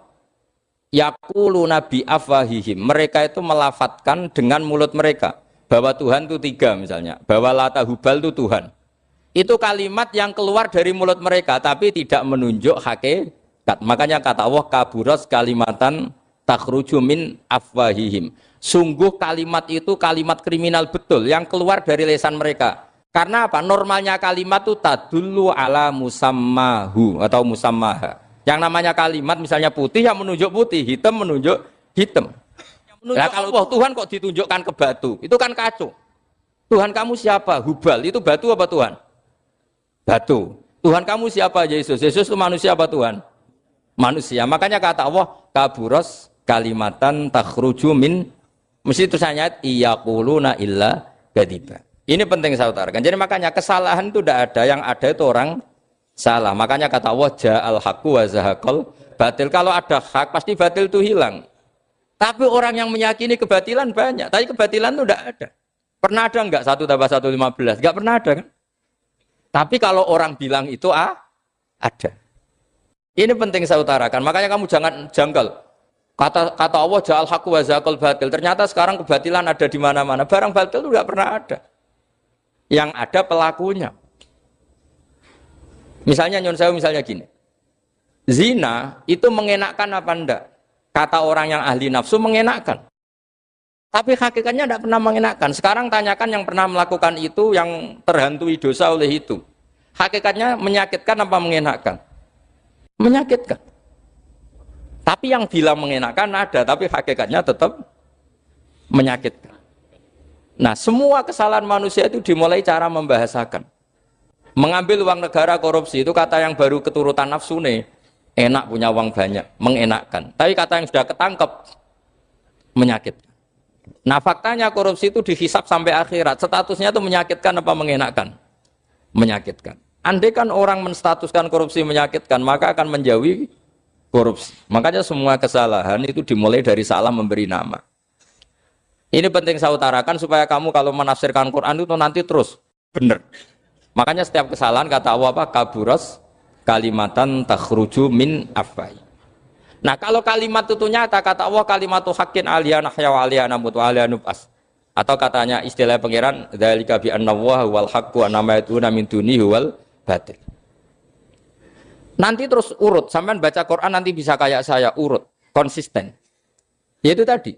yaquluna bi afwahihim. Mereka itu melafatkan dengan mulut mereka. Bahwa Tuhan itu 3 misalnya. Bahwa Lata Hubal itu Tuhan. Itu kalimat yang keluar dari mulut mereka, tapi tidak menunjuk hakikat. Makanya kata Allah, kaburos kalimatan takhruju min afwahihim. Sungguh kalimat itu kalimat kriminal betul, yang keluar dari lisan mereka. Karena apa? Normalnya kalimat itu tadullu ala musammahu atau musammaha. Yang namanya kalimat misalnya putih yang menunjuk putih, hitam menunjuk hitam. Nah kalau Tuhan kok ditunjukkan ke batu, itu kan kacau. Tuhan kamu siapa? Hubal, itu batu apa Tuhan? Batu. Tuhan kamu siapa? Yesus. Yesus itu manusia apa Tuhan? Manusia. Makanya kata Allah, kaburos kalimatan takhruju min, mesti tulisannya iyaquluna illa kadiba. Ini penting saya utarakan. Jadi makanya kesalahan itu tidak ada, yang ada itu orang salah. Makanya kata Allah, ja'al haqqu wa zahaqal batil. Kalau ada hak pasti batil itu hilang. Tapi orang yang meyakini kebatilan banyak, tapi kebatilan itu tidak ada. Pernah ada enggak 1 tambah 1 15? Enggak pernah ada kan? Tapi kalau orang bilang itu ada. Ini penting saya utarakan. Makanya kamu jangan janggal. Kata Allah ja'al haqqu wa zaqal batil. Ternyata sekarang kebatilan ada di mana-mana. Barang batil itu enggak pernah ada. Yang ada pelakunya. Misalnya nyon sewu misalnya gini. Zina itu mengenakkan apa enggak? Kata orang yang ahli nafsu mengenakkan. Tapi hakikatnya tidak pernah mengenakkan. Sekarang tanyakan yang pernah melakukan itu, yang terhantui dosa oleh itu. Hakikatnya menyakitkan apa mengenakkan? Menyakitkan. Tapi yang bilang mengenakkan ada, tapi hakikatnya tetap menyakitkan. Nah, semua kesalahan manusia itu dimulai cara membahasakan. Mengambil uang negara korupsi itu kata yang baru keturutan nafsu nih. Enak punya uang banyak, mengenakkan. Tapi kata yang sudah ketangkep, menyakitkan. Nah, faktanya korupsi itu dihisap sampai akhirat. Statusnya itu menyakitkan apa mengenakkan? Menyakitkan. Andai kan orang menstatuskan korupsi menyakitkan, maka akan menjauhi korupsi. Makanya semua kesalahan itu dimulai dari salah memberi nama. Ini penting saya utarakan supaya kamu kalau menafsirkan Quran itu nanti terus benar. Makanya setiap kesalahan kata Allah apa? Kaburas kalimatan takhruju min afwai. Nah, kalau kalimat itu nyata kata Allah kalimatu haqqin aliyana hya wa aliyana mut wa aliyana nubas. Atau katanya istilah pangeran dzalika bi anna wal haqqu wa nama yatuna min dunihi wal batil. Nanti terus urut, sampean baca Quran nanti bisa kayak saya urut, konsisten. Yaitu tadi.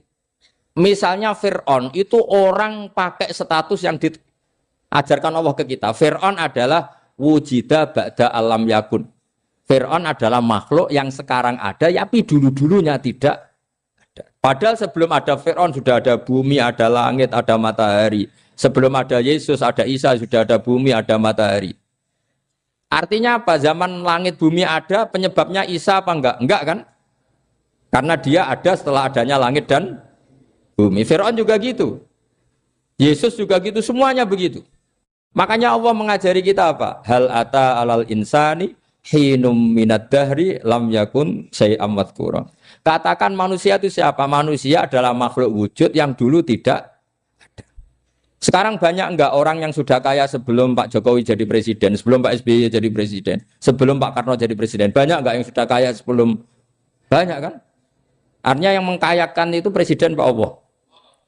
Misalnya Fir'aun itu orang pakai status yang diajarkan Allah ke kita. Fir'aun adalah wujida ba'da alam yakun. Fir'aun adalah makhluk yang sekarang ada, tapi dulu-dulunya tidak ada. Padahal sebelum ada Fir'aun sudah ada bumi, ada langit, ada matahari. Sebelum ada Yesus, ada Isa, sudah ada bumi, ada matahari. Artinya apa? Zaman langit bumi ada, penyebabnya Isa apa enggak? Enggak kan? Karena dia ada setelah adanya langit dan bumi. Fir'aun juga gitu. Yesus juga gitu, semuanya begitu. Makanya Allah mengajari kita apa? Hal ata alal insani hinum minad dahri lam yakun syai'am madhkura. Katakan manusia itu siapa? Manusia adalah makhluk wujud yang dulu tidak ada. Sekarang banyak enggak orang yang sudah kaya sebelum Pak Jokowi jadi presiden, sebelum Pak SBY jadi presiden, sebelum Pak Karno jadi presiden? Banyak enggak yang sudah kaya sebelum? Banyak kan? Artinya yang mengkayakan itu presiden Pak Allah.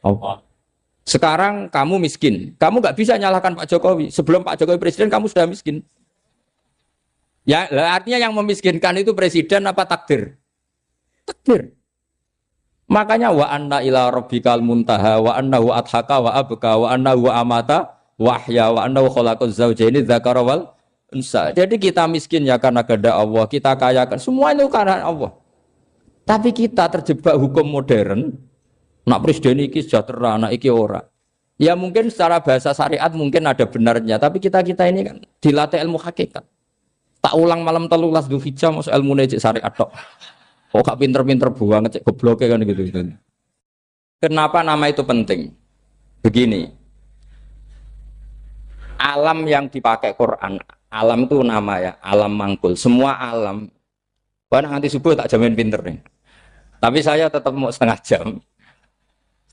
Allah. Sekarang kamu miskin, kamu nggak bisa nyalahkan Pak Jokowi. Sebelum Pak Jokowi presiden kamu sudah miskin. Ya, artinya yang memiskinkan itu presiden apa takdir? Takdir. Makanya wa anna ila rabbikal muntaha wa annahu adhaka wa abka wa annahu amata wahya wa annahu khalaqaz zawjaini dzakara wal unsa. Jadi kita miskin ya karena kehendak Allah, kita kaya kan semua itu karena Allah. Tapi kita terjebak hukum modern. Nak presiden iki sejahtera, nak iki ora. Ya mungkin secara bahasa syariat mungkin ada benarnya, tapi kita-kita ini kan dilatih ilmu hakikat. Tak ulang malam 13 Dzulhijjah masuk ilmune cek syariat tok. Kok gak pinter-pinter banget cek gobloke kan gitu. Kenapa nama itu penting? Begini. Alam yang dipakai Quran, alam itu nama ya, alam mangkul. Semua alam. Wah nanti subuh tak jamin pinter nih. Tapi saya tetap mau setengah jam.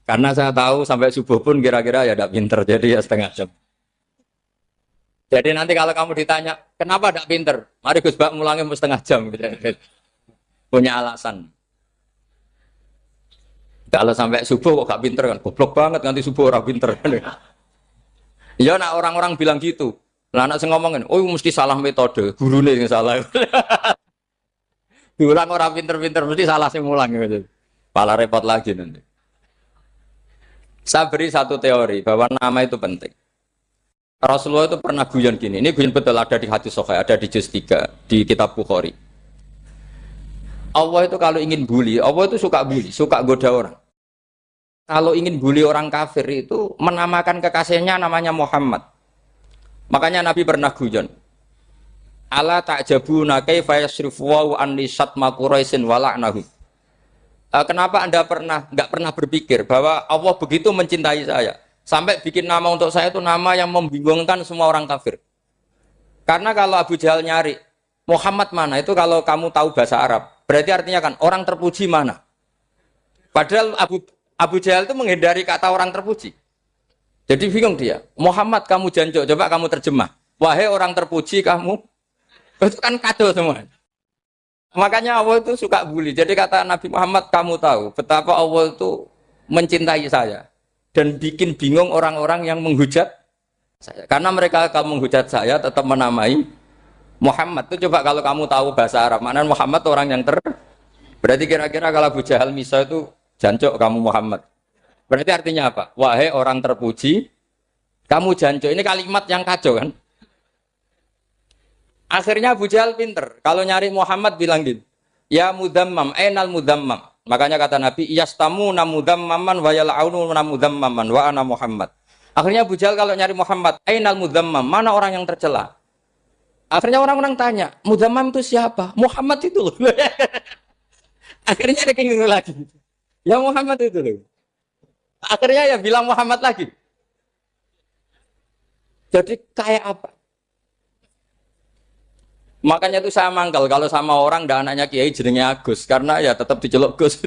Karena saya tahu sampai subuh pun kira-kira ya tidak pinter, jadi ya setengah jam. Jadi nanti kalau kamu ditanya, kenapa tidak pinter? Mari Gus Bak mulangnya mau setengah jam. Punya alasan. Kalau sampai subuh kok gak pinter kan? Goblok banget nanti subuh orang pinter. Ya nak orang-orang bilang gitu. Lah anak saya ngomongin, oh mesti salah metode, gurunya yang salah. Diulang orang pinter-pinter mesti salah sih mulang gitu. Malah repot lagi nanti. Saya beri satu teori bahwa nama itu penting. Rasulullah itu pernah guyon gini. Ini guyon betul ada di hadis Sahih, ada di juz 3 di kitab Bukhari. Allah itu kalau ingin bully, Allah itu suka bully, suka goda orang. Kalau ingin bully orang kafir itu menamakan kekasihnya namanya Muhammad. Makanya Nabi pernah guyon. Ala ta'jabuna kaifa yasrifu wa an lisatma quraisin wa la'nahum. Kenapa Anda enggak pernah berpikir bahwa Allah begitu mencintai saya sampai bikin nama untuk saya itu nama yang membingungkan semua orang kafir. Karena kalau Abu Jahal nyari Muhammad mana itu kalau kamu tahu bahasa Arab, berarti artinya kan orang terpuji mana. Padahal Abu Jahal itu menghindari kata orang terpuji. Jadi bingung dia. Muhammad kamu jancuk, coba kamu terjemah. Wahai orang terpuji kamu. Itu kan kado semua. Makanya Allah itu suka bully. Jadi kata Nabi Muhammad, kamu tahu betapa Allah itu mencintai saya dan bikin bingung orang-orang yang menghujat saya. Karena mereka kalau menghujat saya tetap menamai Muhammad. Itu coba kalau kamu tahu bahasa Arab, mana Muhammad orang yang berarti kira-kira kalau Abu Jahal Misa itu jancuk kamu Muhammad. Berarti artinya apa? Wahai orang terpuji, kamu jancuk. Ini kalimat yang kacau kan? Akhirnya Abu Jahal pinter. Kalau nyari Muhammad bilang gitu. Ya mudammam, ainal mudammam. Makanya kata Nabi, yastamuna mudammaman wa yal'aununa mudammaman wa ana Muhammad. Akhirnya Abu Jahal kalau nyari Muhammad, ainal mudammam, mana orang yang tercela? Akhirnya orang-orang tanya, mudammam itu siapa? Muhammad itu loh. Akhirnya dia kenging lagi. Ya Muhammad itu loh. Akhirnya ya bilang Muhammad lagi. Jadi kayak apa? Makanya itu saya mangkal kalau sama orang dan anaknya Kiai jenenge Agus karena ya tetap diceluk Gus.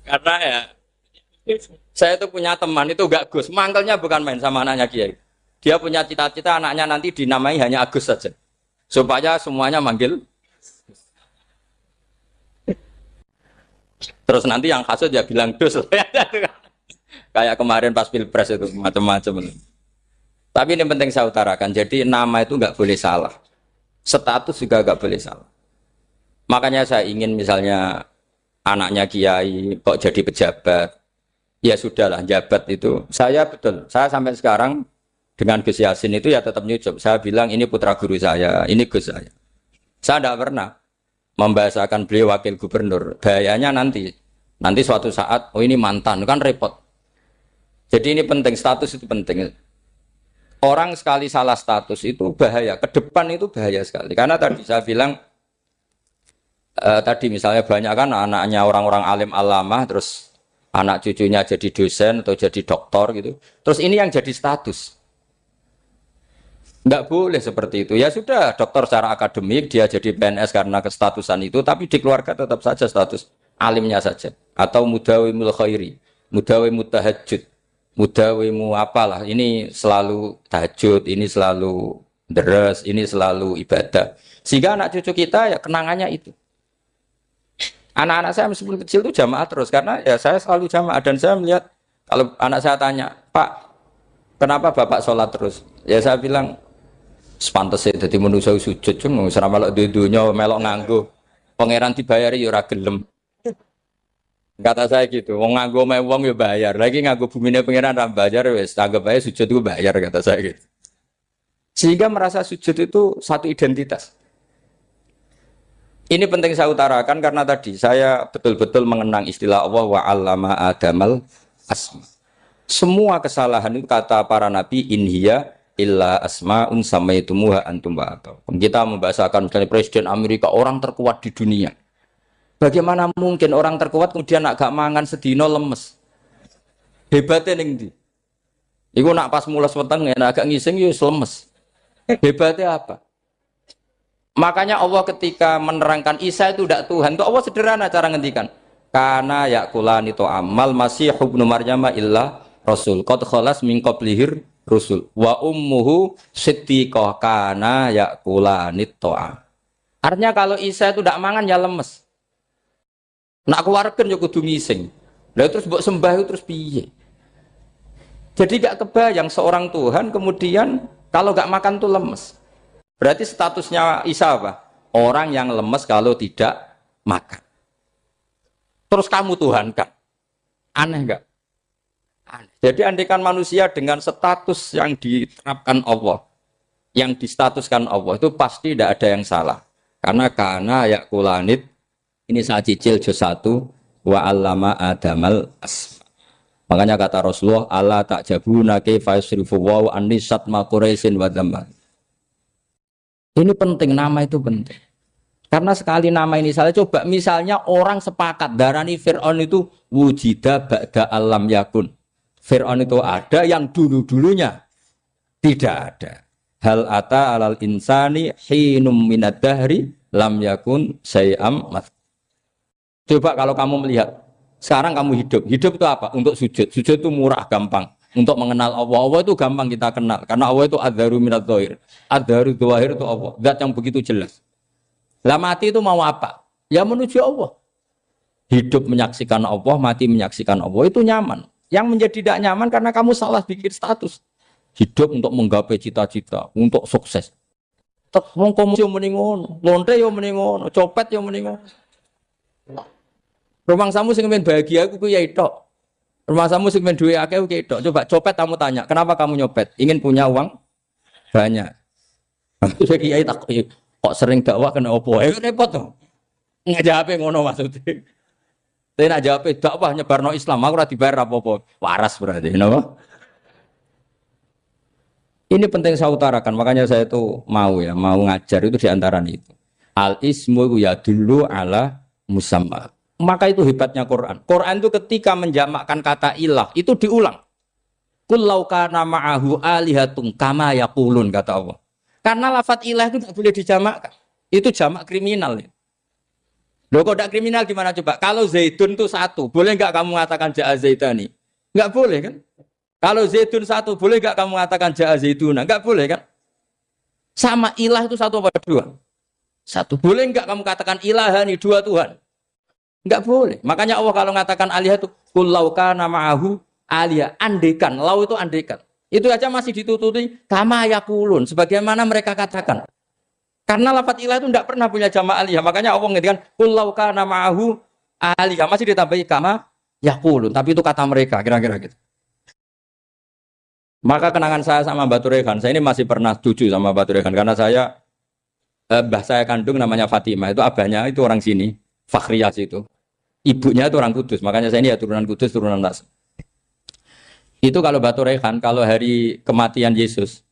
Karena ya saya itu punya teman itu gak Gus, mangkalnya bukan main sama anaknya Kiai. Dia punya cita-cita anaknya nanti dinamai hanya Agus saja. Supaya semuanya manggil. Terus nanti yang hasut ya bilang Dus. Kayak kemarin pas Pilpres itu macam-macam. Tapi ini penting saya utarakan, jadi nama itu nggak boleh salah. Status juga nggak boleh salah. Makanya saya ingin misalnya anaknya Kiai kok jadi pejabat, ya sudahlah jabat itu. Saya betul, saya sampai sekarang dengan Gus Yasin itu ya tetap nyucup. Saya bilang ini putra guru saya, ini Gus saya. Saya tidak pernah membahasakan beliau wakil gubernur. Bahayanya nanti suatu saat, oh ini mantan, kan repot. Jadi ini penting, status itu penting. Orang sekali salah status itu bahaya, ke depan itu bahaya sekali. Karena tadi saya bilang, tadi misalnya banyak kan anaknya orang-orang alim alamah, terus anak cucunya jadi dosen atau jadi doktor gitu. Terus ini yang jadi status. Nggak boleh seperti itu. Ya sudah, dokter secara akademik, dia jadi PNS karena kestatusan itu, tapi di keluarga tetap saja status alimnya saja. Atau mudawimul khairi, mudawimul tahajud. Mudawimu apalah, ini selalu tahajud, ini selalu deres, ini selalu ibadah. Sehingga anak cucu kita ya kenangannya itu. Anak-anak saya meskipun kecil itu jamaah terus, karena ya saya selalu jamaah. Dan saya melihat, kalau anak saya tanya, Pak, kenapa Bapak sholat terus? Ya saya bilang, sepantasnya jadi manusia sujud, cuma selama melok dudunya, melok nganggo. Pangeran dibayari ya ora gelem. Kata saya gitu, wong nganggo wong ya bayar. Lagi nganggo bumine pangeran ra bayar wis, anggap aja sujud itu bayar kata saya gitu. Sehingga merasa sujud itu satu identitas. Ini penting saya utarakan karena tadi saya betul-betul mengenang istilah Allah wa 'allama Adamal asma. Semua kesalahan itu kata para nabi inhiya illa asmaun samaitumuha antum ba'atau. Kita membahasakan misalnya Presiden Amerika orang terkuat di dunia. Bagaimana mungkin orang terkuat kemudian agak mangan sedino lemes? Hebatnya ning ndi? Iku nak pas mulas weteng agak ngising yo lemes. Hebatnya apa? Makanya Allah ketika menerangkan Isa itu tidak Tuhan, itu Allah sederhana cara ngendikan. Kana yakulani to amal masih ibnu Maryam illa rasul. Qad khalas min qablihir rusul. Wa ummuhu siddiqah kana yakulani to'am. Artinya kalau Isa itu tidak mangan ya lemes. Nak keluarkan ya kudu ngising. Lah terus mbok sembah itu terus piye? Jadi gak kebayang seorang Tuhan kemudian kalau gak makan tuh lemes. Berarti statusnya Isa apa? Orang yang lemes kalau tidak makan. Terus kamu Tuhan kan? Aneh gak? Aneh. Jadi andikan manusia dengan status yang diterapkan Allah, yang distatuskan Allah itu pasti tidak ada yang salah. Karena yakulanit. Ini saya cicil juz 1 wa 'allama Adamal asma. Makanya kata Rasulullah, Allah ta'jabuna kaifa yusrifu wa annisat ma quraisin wa dhamma. Ini penting, nama itu penting. Karena sekali nama ini salah, coba misalnya orang sepakat darani Fir'aun itu wujida ba'da alam yakun. Fir'aun itu ada yang dulu-dulunya tidak ada. Hal ata alal insani hinum minad dahri lam yakun sayam mat. Coba kalau kamu melihat, sekarang kamu hidup itu apa? Untuk sujud. Sujud itu murah, gampang. untuk mengenal Allah. Allah itu gampang kita kenal karena Allah itu adzaru minadz dzahir. Adzaru dzahir itu Allah, zat yang begitu jelas. Lah mati itu mau apa? Ya menuju Allah. Hidup menyaksikan Allah, mati menyaksikan Allah itu nyaman. Yang menjadi tidak nyaman karena kamu salah bikin status. Hidup untuk menggapai cita-cita, untuk sukses. Tek wong komo yo muni ngono, lonte yo muni ngono, copet yo muni ngono. Rumang samu sing men bahagia aku ya tok. Rumah samu sing men duwe akeh ku tok. Coba copet kamu tanya, kenapa kamu nyopet? Ingin punya uang banyak. Aku saya kiai tak kok sering dakwah kena opo? Repot to. Ngajape ngono maksudnya. Tapi nak jawab dakwah nyebarno Islam, aku ora dibayar apa-apa. Waras berarti, napa? Ini penting saya utarakan, makanya saya itu mau ngajar itu diantara itu. Al ismu ya dulu ala musamma. Maka itu hebatnya Quran. Quran itu ketika menjamakkan kata ilah itu diulang. Qul law kana ma'ahu alihatun kama yaqulun kata Allah. Karena lafaz ilah itu tidak boleh dijamakkan. Itu jamak kriminal. Loh kok tidak kriminal gimana coba? Kalau Zaidun itu satu, boleh enggak kamu mengatakan ja'a Zaidani? Enggak boleh kan? Kalau Zaidun satu, boleh enggak kamu mengatakan ja'a Zaiduna? Enggak boleh kan? Sama ilah itu satu apa dua? Satu. Boleh enggak kamu katakan ilahani, dua Tuhan? Enggak boleh. Makanya Allah kalau mengatakan alihah itu qul law kana ma'ahu alihah, andekan, lau itu andekan. Itu aja masih ditututi kama yaqulun, sebagaimana mereka katakan. Karena lafaz ilah itu tidak pernah punya jamak alihah. Makanya Allah mengatakan qul law kana ma'ahu alihah, masih ditambahi kama yaqulun, tapi itu kata mereka kira-kira gitu. Maka kenangan saya sama Mbak Turehan, saya ini masih pernah setuju sama Mbak Turehan karena saya mbah saya kandung namanya Fatimah, itu abahnya itu orang sini, Fakhriyas itu. Ibunya itu orang Kudus, makanya saya ini ya turunan Kudus, turunan Nas. Itu kalau Batu Rehan, kalau hari kematian Yesus,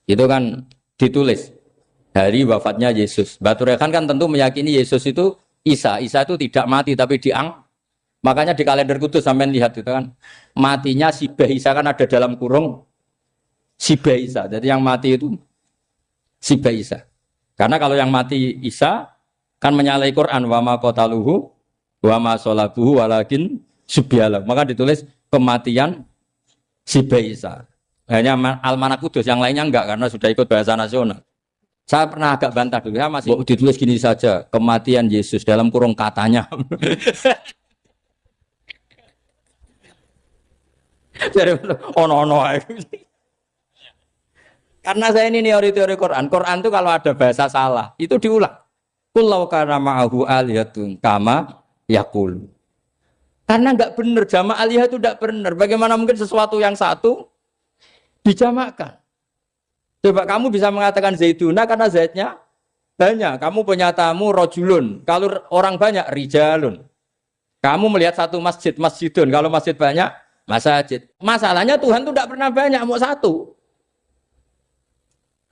itu kan ditulis hari wafatnya Yesus. Batu Rehan kan tentu meyakini Yesus itu Isa itu tidak mati tapi makanya di kalender Kudus sampai lihat itu kan, matinya Sibah Isa kan ada dalam kurung Sibah Isa. Jadi yang mati itu Sibah Isa. Karena kalau yang mati Isa kan menyalahi Quran wa ma qataluhu wa ma salabuhu walakin subyalah. Maka ditulis kematian Sibah Isa. Hanya Almanak Kudus, yang lainnya enggak karena sudah ikut bahasa nasional. Saya pernah agak bantah dulu, saya masih ditulis gini saja, kematian Yesus dalam kurung katanya. Jadi ono. Karena saya ini teori Quran. Quran itu kalau ada bahasa salah, itu diulang. Qul law kana ma'ahu alihatun kama yaqul. Karena enggak benar, jamak alihah itu enggak benar. Bagaimana mungkin sesuatu yang satu dijamakkan? Coba kamu bisa mengatakan Zaiduna karena Zaidnya banyak. Kamu punya tamu rojulun. Kalau orang banyak rijalun. Kamu melihat satu masjid, masjidun. Kalau masjid banyak, masjid. Masalahnya Tuhan itu tidak pernah banyak, mau satu.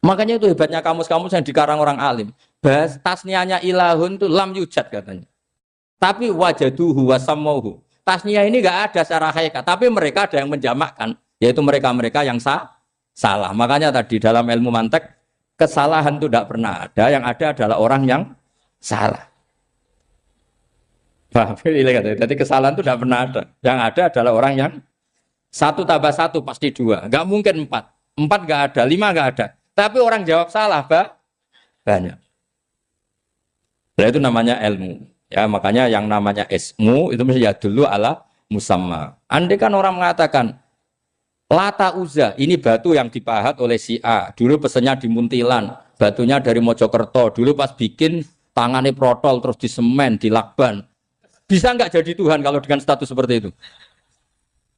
Makanya itu hebatnya kamus-kamus yang dikarang orang alim. Bahas tasniahnya ilahun itu lam yujad katanya. Tapi wajaduhu wasamauhu. Tasniah ini enggak ada secara hakikat, tapi mereka ada yang menjamakkan, yaitu mereka-mereka yang salah. Makanya tadi dalam ilmu mantek, kesalahan itu tidak pernah ada, yang ada adalah orang yang salah. Jadi kesalahan itu tidak pernah ada. Yang ada adalah orang yang satu tambah satu pasti dua. Enggak mungkin empat. Empat enggak ada, lima enggak ada. Tapi orang jawab salah, banyak. Nah, itu namanya ilmu. Ya, makanya yang namanya ismu itu mesti ya dulu ala musamma. Andai kan orang mengatakan Lata Uzza, ini batu yang dipahat oleh si A. Dulu pesennya di Muntilan, batunya dari Mojokerto. Dulu pas bikin tangannya protol terus disemen, dilakban. Bisa nggak jadi Tuhan kalau dengan status seperti itu?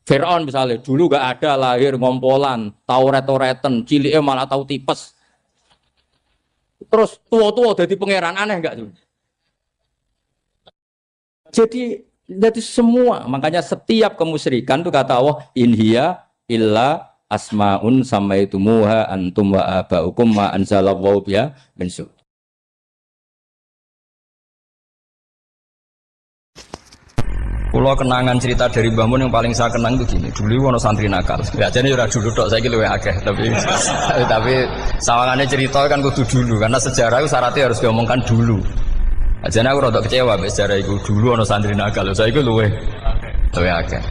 Fir'aun misalnya, dulu nggak ada, lahir ngompolan, tahu retoretan, ciliknya malah tahu tipes. Terus tua-tua jadi pangeran, aneh nggak tuh? Jadi semua, makanya setiap kemusyrikan itu kata Allah, inhiya illa asmaun samaitumuha antum wa abaukum ma anzalallahu biha min sultan. Kalau kenangan cerita dari Mbah Mun yang paling saya kenang itu gini, dulu ono santri nakal. Ya jadi ora dulu tok, saiki luwih akeh, tapi sawangane cerita kan kudu dulu karena sejarah itu syaratnya harus diomongkan dulu. Ajane aku rada kecewa mbek sejarah iku, dulu ono santri nakal, saiki luwih akeh.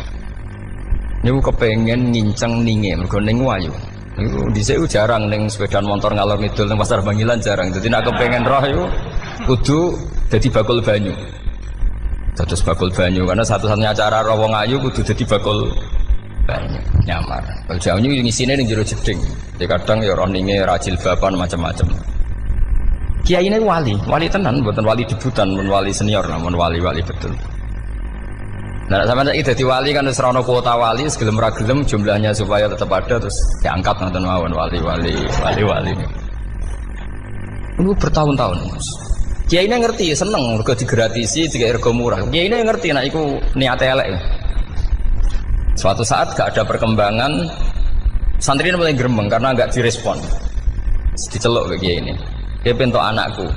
Niku kepengen nginceng ninge mergo ning wayu. Niku dhisik jarang ning sepeda motor ngalor ngidul ning pasar Bangilan jarang. Dadi nek kepengen roh iku kudu dadi bakul banyu. Dados bakul banyu karena satu-satunya acara roh wong ayu kudu dadi bakul banyu nyamar. Kalau jauh ini ngisine ning jero jeding. Jadi kadang ya roh ninge rajil bapan macam-macam. Kiai ini wali tenan, bukan wali debutan, bukan wali senior, namun wali betul. Nah, sama saya jadi wali kan serana kuota wali, segelem ragelem jumlahnya supaya tetap ada terus diangkat nonton mawon wali. Ini bertahun-tahun. Kiai ini ngerti, seneng, mergo digratisi, juga ergo murah. Kiai ini ngerti, nak iku niat elek. Suatu saat gak ada perkembangan, santri ini mulai gremeng karena gak direspon. Diceluk ke Kiai ini. Dia pintu anakku,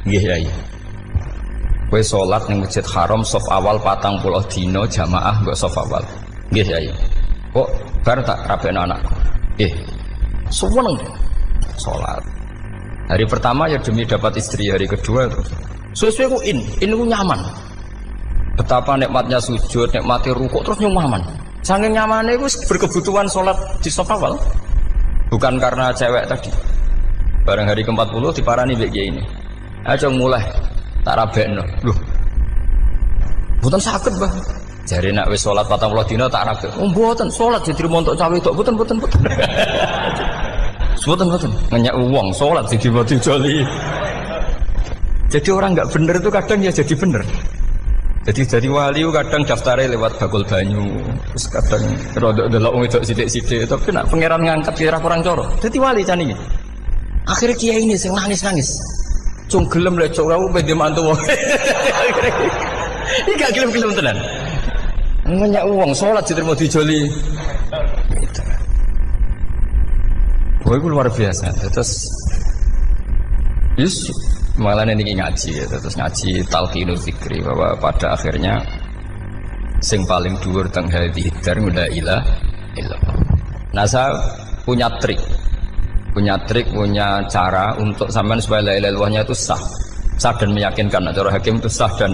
nggih Yai. Kowe salat ning Masjid Haram saf awal 40 dina jamaah mbok saf awal. Nggih Yai. Kok bar tak rabekno anakku. Nggih. Suweneng salat. Hari pertama ya demi dapat istri, hari kedua terus. Sesuai ku ku nyaman. Betapa nikmatnya sujud, nikmati rukuk terus nyaman. Saking nyamannya ku berkebutuhan salat di saf awal. Bukan karena cewek tadi. Barang hari ke-40 diparani mbek Kiai ini. Aja mulai tak rabekno. Lho. Mboten saged, Mbah. Jare nek wis salat 40 dina tak rabek. Oh, mboten salat diterima untuk cawe tok. Mboten. Mboten. Ngenyak wong salat diterima dijoli. Jadi orang enggak bener itu kadang ya jadi bener. Jadi wali kadang daftarnya lewat bakul banyu. Terus kadang rodok delok wong wedok sithik-sithik, tapi nek pangeran ngangkat kira kurang coro. Dadi wali can iki. Akhirnya Kiai ini sing nangis. Cung gelem lek cok aku pede mantu wong. Iki gak gelem-gelem tenan. Ngenyak wong salat diterima dijoli. Gitu. Wah, itu luar biasa. Terus malah ini ngaji ya. Terus ngaji talqinul fikri bahwa pada akhirnya sing paling dhuwur teng hadhihi dar la ilaha illallah. Nah, saya punya trik, punya cara untuk sampean supaya la ilaha illallahnya itu sah dan meyakinkan. Nah, cara hakim itu sah dan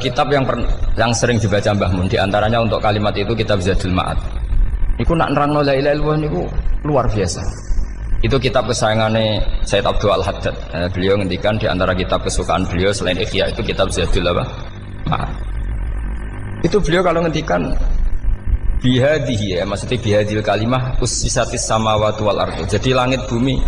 kitab yang sering dibaca Mbah Mun diantaranya untuk kalimat itu kitab Zadul Ma'ad. Iku nak nerangno la ilaha illallah niku luar biasa. Itu kitab kesayangannya Sayyid Abdul Al-Haddad. Beliau ngendikan di antara kitab kesukaan beliau selain Ihya itu kitab Zadul Ma'ad. Itu beliau kalau ngendikan bihadihi ya, maksudnya bihadil kalimah ussisatis samawati wal ardu. Jadi langit bumi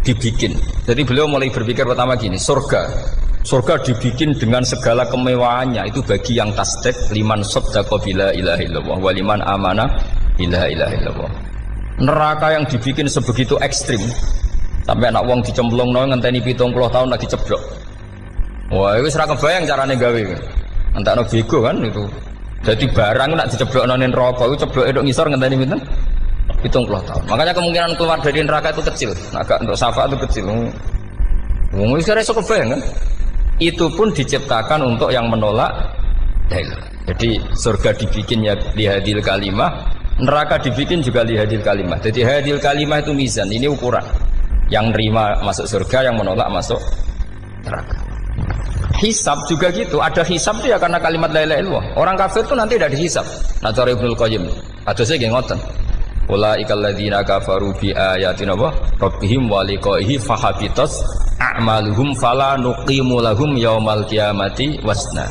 dibikin. Jadi beliau mulai berpikir pertama gini, surga dibikin dengan segala kemewahannya. Itu bagi yang tasdik liman saddaqa bila ilaha illallah wa liman amana bila ilaha illallah. Neraka yang dibikin sebegitu ekstrim sampai anak wong dicemplungno ngenteni 70 tahun lagi ceblok. Wah, itu ora kebayang carane gawe. Entakno bego kan itu. Jadi barang nak diceblokno ning neraka itu cebloke tok ngisor ngenteni pinten? 70 tahun. Makanya kemungkinan keluar dari neraka itu kecil. Agak untuk syafaat itu kecil. Wong wis ora iso kebayang kan? Itu pun diciptakan untuk yang menolak dalil. Jadi surga dibikin ya lihadil kalimah, neraka dibikin juga lihadil kalimah. Jadi hadil kalimah itu mizan, ini ukuran. Yang nerima masuk surga, yang menolak masuk neraka. Hisab juga gitu, ada hisab itu ya karena kalimat la ilaha illallah. Orang kafir itu nanti tidak dihisab. Nah, cara Ibnul Qayyim, adosnya nggih ngoten. Ulaikal ladzina kafaru bi ayatina rabbihim wa liqaihi fahabitas a'maluhum fala nuqimu lahum yaumal qiyamati wasna.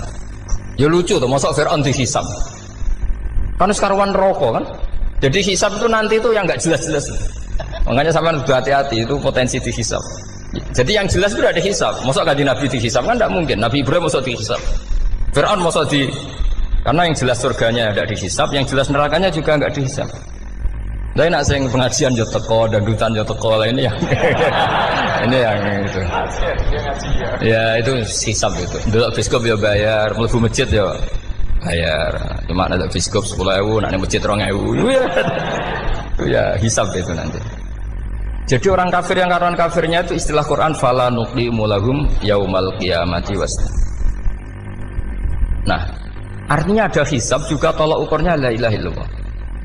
Ya lucu tuh, masa Fir'aun dihisab. Kan sekarang rokok kan. Jadi hisab itu nanti itu yang enggak jelas-jelas. Makanya sampean kudu hati-hati, itu potensi dihisab. Jadi yang jelas itu udah dihisab. Masa kanjeng Nabi dihisab kan enggak mungkin. Nabi Ibrahim masa dihisab. Fir'aun masa karena yang jelas surganya enggak dihisab, yang jelas nerakanya juga enggak dihisab. Tapi nak sing pengajian yo teko, dangdutan yo teko ini ya. Ini yang itu. Ya itu hisab itu. Delok biskop yo bayar, mlebu masjid yo bayar. Cuma ada biskop 10.000, nak masjid 2.000. Itu ya hisab itu nanti. Jadi orang kafir yang karuan kafirnya itu istilah Quran fala nuqimu lahum yaumal qiyamati wasna. Nah, artinya ada hisab juga tolak ukurnya la ilaha illallah.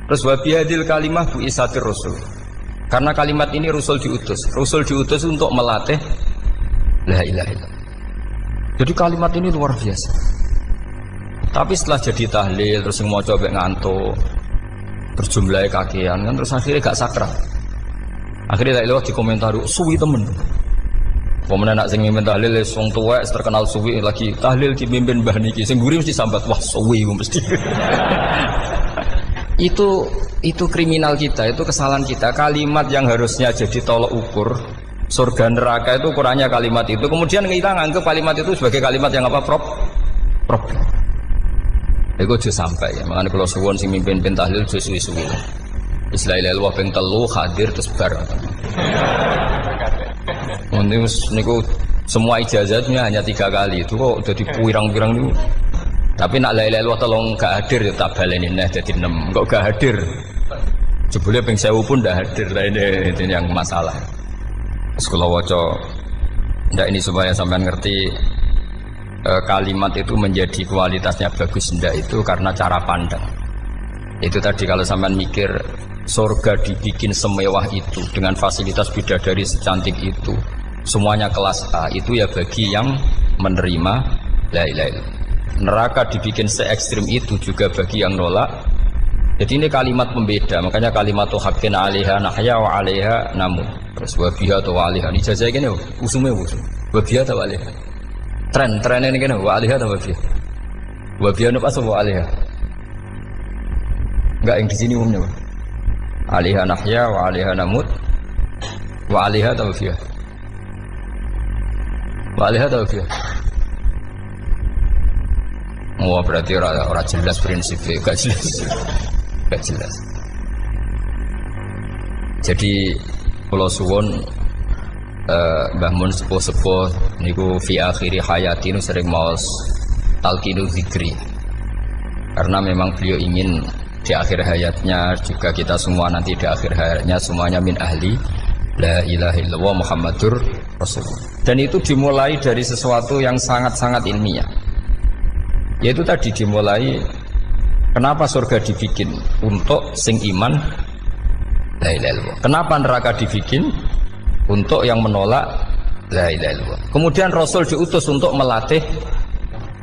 Terus wabihadil kalimah bu isatir rasul. Karena kalimat ini rasul diutus untuk melatih la ilaha illallah. Jadi kalimat ini luar biasa. Tapi setelah jadi tahlil terus yang mau coba ngantuk, terus jumlahnya kakean kan, terus akhirnya gak sakral. Akhirnya tak lewat di komentar, suwi temen. Pemenang nak sing mimpin tahlil wong tuwek terkenal suwi lagi tahlil dipimpin Mbah niki sing mburi mesti sambat wah suwi mesti. itu kriminal kita, itu kesalahan kita. Kalimat yang harusnya jadi tolok ukur surga neraka itu ukurannya kalimat itu. Kemudian kita nganggap kalimat itu sebagai kalimat yang apa? Problem. Iku aja sampai ya. Makanya kalau suwon sing mimpin tahlil aja suwi-suwi. Istilah ilal ping 3 hadir terus bar. Niku semua ijazahnya hanya 3 kali itu kok udah dipirang-pirang niku. Tapi nak la ilaha illallah tolong gak hadir ya tak baleni neh dadi 6. Kok gak hadir? Jebule ping 1000 pun ndak hadir. Lah ini yang masalah. Sekolah waca ndak ini supaya sampean ngerti kalimat itu menjadi kualitasnya bagus ndak itu karena cara pandang. Itu tadi kalau sampean mikir surga dibikin semewah itu dengan fasilitas bidadari secantik itu, semuanya kelas A, itu ya bagi yang menerima la ilaha illallah. Neraka dibikin se ekstrim itu juga bagi yang nolak. Jadi ini kalimat pembeda, makanya kalimat haqqin 'alaiha nahya wa 'alaiha namut. Terus wa biha atau wa 'alaiha. Ini jajah gini usume usum. Wa biha atau wa 'alaiha. Tren ini gini wa 'alaiha atau wa biha. Wa biha apa wa 'alaiha? Enggak yang di sini umumnya. 'Alaiha nahya wa 'alaiha namut. Wa 'alaiha atau biha. Wa 'alaiha atau biha. Oh berarti orang jelas prinsipnya, gak jelas. Jadi kalau suwon Mbah Mun sepuh-sepuh niku fi akhiri hayati nu sering maos talqinu zikri. Karena memang beliau ingin di akhir hayatnya juga kita semua nanti di akhir hayatnya semuanya min ahli la ilaha illallah Muhammadur Rasulullah. Dan itu dimulai dari sesuatu yang sangat-sangat ilmiah. Yaitu tadi dimulai kenapa surga dibikin untuk sing iman la ilaha illallah. Kenapa neraka dibikin untuk yang menolak la ilaha illallah. Kemudian Rasul diutus untuk melatih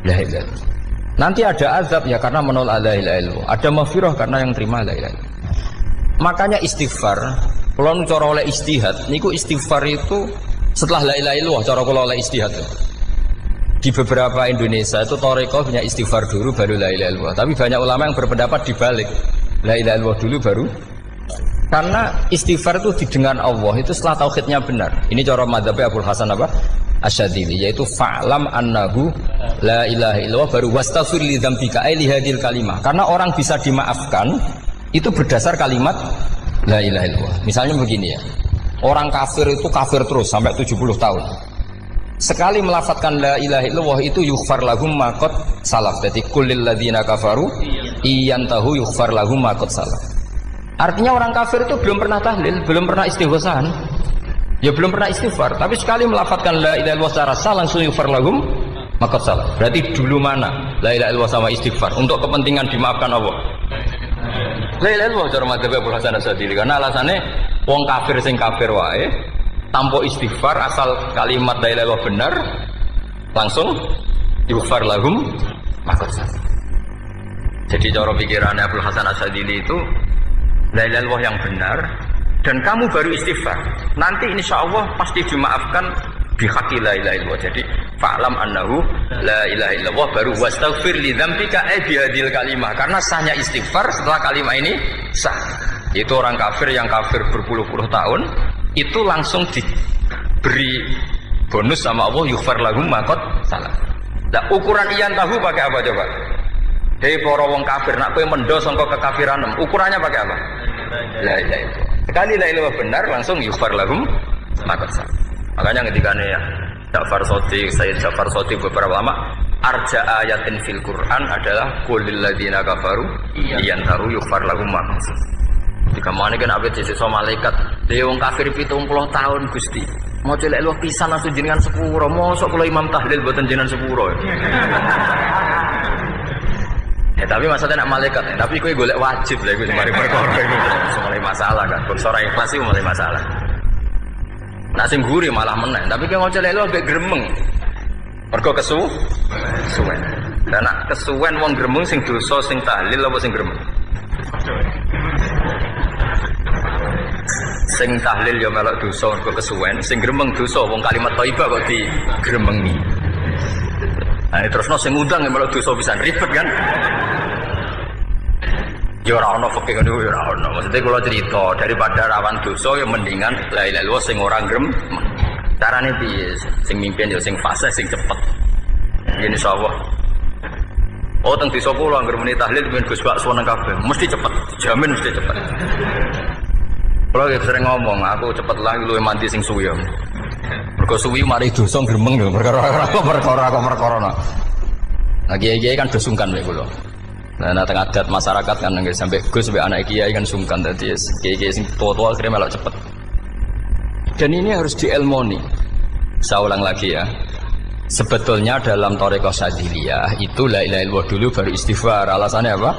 la ilaha illallah. Nanti ada azab ya karena menolak la ilaha illallah. Ada maghfirah karena yang terima la ilaha illallah. Makanya istighfar, kalau cara oleh istihad, niku istighfar itu setelah la ilaha illallah cara kalau oleh istihad. Di beberapa Indonesia itu Thariqah punya istighfar dulu baru la ilaha illallah. Tapi banyak ulama yang berpendapat dibalik. La ilaha illallah dulu baru. Karena istighfar itu didengar Allah itu setelah tauhidnya benar. Ini cara madzhabnya Abul Hasan apa? Asyadzili, yaitu fa'lam annahu la ilaha illallah baru wastaghfir li dzambika ai li hadil kalimah. Karena orang bisa dimaafkan itu berdasar kalimat la ilaha illallah. Misalnya begini ya. Orang kafir itu kafir terus sampai 70 tahun. Sekali melafatkan la ilaha illallah itu yughfar lahum ma qad salaf. Jadi kullil ladzina kafaru iyantahu yughfar lahum ma qad salaf. Artinya orang kafir itu belum pernah tahlil, belum pernah istighosah. Ya belum pernah istighfar, tapi sekali melafatkan la ilaha illallah secara sah langsung yughfar lahum ma qad salaf. Berarti dulu mana la ilaha illallah sama istighfar untuk kepentingan dimaafkan Allah. La ilaha illallah cara madzhab Abul Hasan Asyadzili karena alasannya wong kafir sing kafir wae tanpa istighfar asal kalimat la ilaha illallah benar langsung yughfar lahum ma qad salaf. Jadi cara pikirannya Abul Hasan Asyadzili itu la ilaha illallah yang benar dan kamu baru istighfar nanti insya Allah pasti dimaafkan bihaqqi la ilaha illallah. Jadi fa'lam annahu la ilaha illallah baru wastaghfir li dzambika bihadil kalimah karena sahnya istighfar setelah kalimat ini sah. Itu orang kafir yang kafir berpuluh-puluh tahun itu langsung diberi bonus sama Allah yughfar lahum ma qad salaf. Nah ukuran iyan tahu pakai apa coba? Hei para wong kafir nak kowe mendo sangka kekafiran ukurannya pakai apa? La ilaha illallah. Sekali la ilaha benar langsung yughfar lahum ma qad salaf. Makanya ketika ya Ja'far Shadiq, Sayyid Ja'far Shadiq beberapa ulama arja ayatin fil Quran adalah qulil ladzina kafaru iyantahu yughfar lahum ma qad salaf. Jika mana kan abet sisa malaikat dia wong kafir 70 tahun Gusti mau celek lu pisan langsung jenengan sepuro mosok kula imam tahlil boten jenengan sepuro ya tapi maksudnya nak malaikat tapi kowe golek wajib lha iku mari perkara iku mulai masalah kan bangsa ora ikhlas iku mulai masalah nak sing guri malah meneh tapi kowe mau celek lu ambek gremeng mergo kesu suwe Dan nak kesuwen wong gremeng sing dosa sing tahlil apa sing gremeng? Sing tahlil ya melok dosa kok kesuwen, sing gremeng dosa wong kalimat thayyibah kok digremengi. Nah, terusno sing ngundang ya melok dosa pisan ribet kan? Ya ora ono fikih ngono ya ora ono. Maksudnya kula cerita daripada rawan dosa ya mendingan la ilaha illallah sing ora gremeng. Carane piye? Sing mimpin ya sing fasih sing cepet. Yen insyaallah. Oh teng desa kula anggere muni tahlil ben Gus Bakso nang kabeh, mesti cepet, dijamin mesti cepet. Kula sering ngomong, aku cepet lah luwih mandi sing suwi. Mergo suwi mari dosa gremeng lho, perkara. Nah kiai-kiai kan do sungkan mek kula. Nah teng adat masyarakat kan nggih sampai Gus sampai anak kiai kan sungkan dadi kiai-kiai sing tua-tua akhirnya melok cepet. Dan ini harus dielmoni. Saya ulang lagi ya. Sebetulnya dalam thariqah Syadziliyah itu la ilaha illallah dulu baru istighfar. Alasannya apa?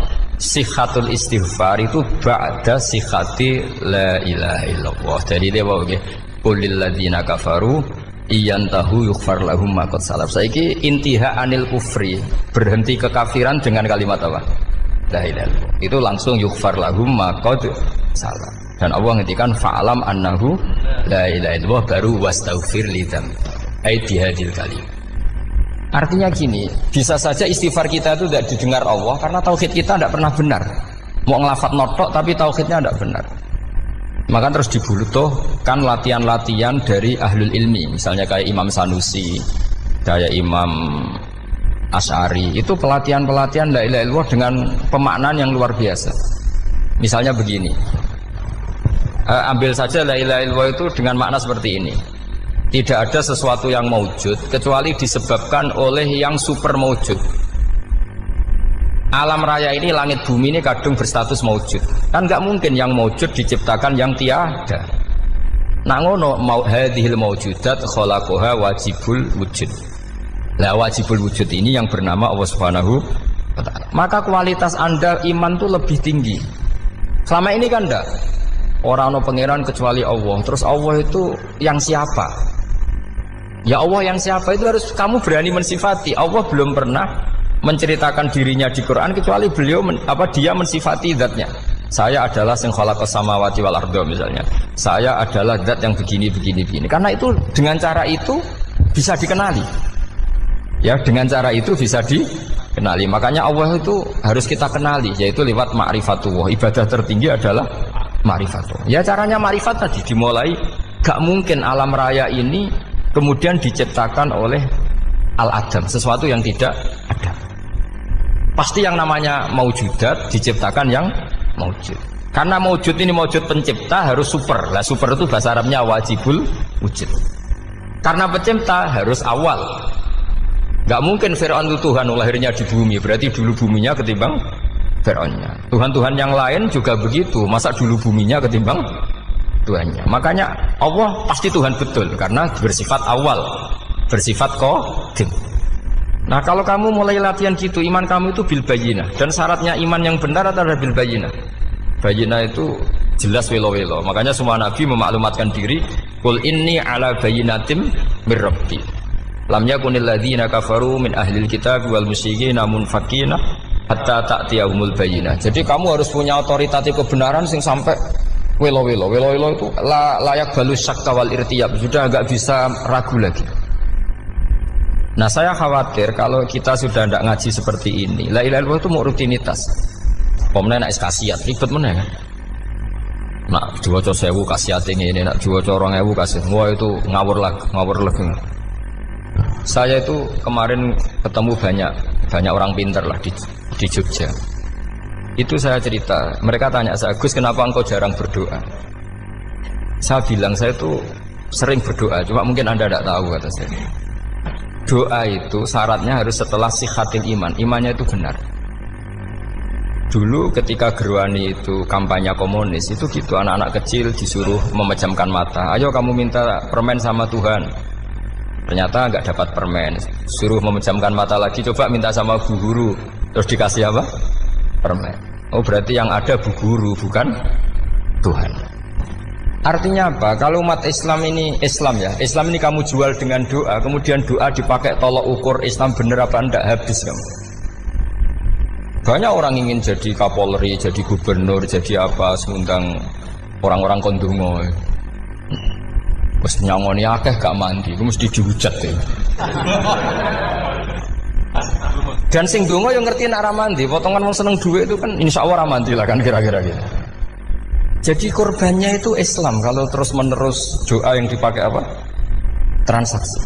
Sikhatul istighfar itu ba'da sikhati la ilaha illallah. Jadi dia bawa nggih qulil ladzina kafaru iyantahu yughfar lahum ma qad salaf. Saiki intiha anil kufri, berhenti kekafiran dengan kalimat apa? La ilaha illallah. Itu langsung yughfar lahum ma qad salaf. Dan Allah ngendikan fa'alam annahu la ilaha illallah baru wastaghfir lidzam. Ai bihadil kalim. Artinya gini, bisa saja istighfar kita itu tidak didengar Allah karena tauhid kita tidak pernah benar. Mau ngelafat notok tapi tauhidnya tidak benar. Maka terus dibutuhkan latihan-latihan dari ahlul ilmi, misalnya kayak Imam Sanusi, kayak Imam Asy'ari. Itu pelatihan-pelatihan la ilaha illallah dengan pemaknaan yang luar biasa. Misalnya begini, ambil saja la ilaha illallah itu dengan makna seperti ini. Tidak ada sesuatu yang maujud kecuali disebabkan oleh yang super maujud. Alam raya ini, langit bumi ini kadung berstatus maujud. Kan nggak mungkin yang maujud diciptakan yang tiada. Nak ngono mau hadhil maujudat khalaqaha wajibul wujud. Lah wajibul wujud ini yang bernama Allah Subhanahu wa taala. Maka kualitas Anda iman tuh lebih tinggi. Selama ini kan enggak. Orang no pangeran kecuali Allah. Terus Allah itu yang siapa? Ya Allah yang siapa itu harus kamu berani mensifati. Allah belum pernah menceritakan dirinya di Quran kecuali beliau dia mensifati zatnya. Saya adalah sing khalaqas samawati wal arda misalnya. Saya adalah zat yang begini. Karena itu dengan cara itu bisa dikenali. Ya, dengan cara itu bisa dikenali. Makanya Allah itu harus kita kenali yaitu lewat ma'rifatullah. Ibadah tertinggi adalah ma'rifatullah. Ya caranya ma'rifat tadi dimulai gak mungkin alam raya ini kemudian diciptakan oleh al-adam, sesuatu yang tidak ada. Pasti yang namanya maujudat diciptakan yang maujud. Karena maujud ini maujud pencipta harus super. Lah super itu bahasa Arabnya wajibul wujud. Karena pencipta harus awal. Gak mungkin Fir'aun itu Tuhan lahirnya di bumi, berarti dulu buminya ketimbang Fir'aunnya. Tuhan-Tuhan yang lain juga begitu, masa dulu buminya ketimbang Tuhannya. Makanya Allah pasti Tuhan betul karena bersifat awal, bersifat qadim. Nah kalau kamu mulai latihan gitu, iman kamu itu bil bayyinah. Dan syaratnya iman yang benar adalah bil bayyinah. Bayyinah itu jelas welo-welo. Makanya semua nabi memaklumatkan diri, qul inni ala bayyinatim mir rabbi. Lam yakunil ladzina kafaru min ahlil kitab wal musyrikin munfakina hatta ta'tiyahumul bayyinah. Jadi kamu harus punya otoritatif kebenaran sing sampai welo-welo itu layak balus syakka wal irtiyab, sudah agak bisa ragu lagi. Nah saya khawatir kalau kita sudah tidak ngaji seperti ini, la ilaha illallah itu mau rutinitas. Pemenang nak kasiat ribet mana kan? Nak diwaca 1000 kasiat ini, nak diwaca 2000 kasiat, wah itu ngawur lagi. Saya itu kemarin ketemu banyak orang pintar lah di Jogja. Itu saya cerita, mereka tanya saya, Gus kenapa engkau jarang berdoa? Saya bilang saya itu sering berdoa, cuma mungkin Anda tidak tahu kata saya. Doa itu syaratnya harus setelah sihatil iman, imannya itu benar. Dulu ketika Gerwani itu kampanye komunis itu gitu, anak-anak kecil disuruh memejamkan mata. Ayo kamu minta permen sama Tuhan. Ternyata nggak dapat permen, suruh memejamkan mata lagi, coba minta sama bu guru, terus dikasih apa? Permen. Oh berarti yang ada bu guru bukan Tuhan. Artinya apa? Kalau umat Islam ini Islam ini kamu jual dengan doa, kemudian doa dipakai tolok ukur Islam bener apa enggak, habis kamu. Banyak orang ingin jadi Kapolri, jadi gubernur, jadi apa, mengundang orang-orang kondungo. Wes nyangoni akeh gak mandi, itu mesti dihujat ya. Dan sing donga yang ngerti nak mandi, potongan wong seneng duit itu kan insya Allah mandi lah kan kira-kira gitu. Jadi korbannya itu Islam kalau terus menerus doa yang dipakai apa? Transaksi.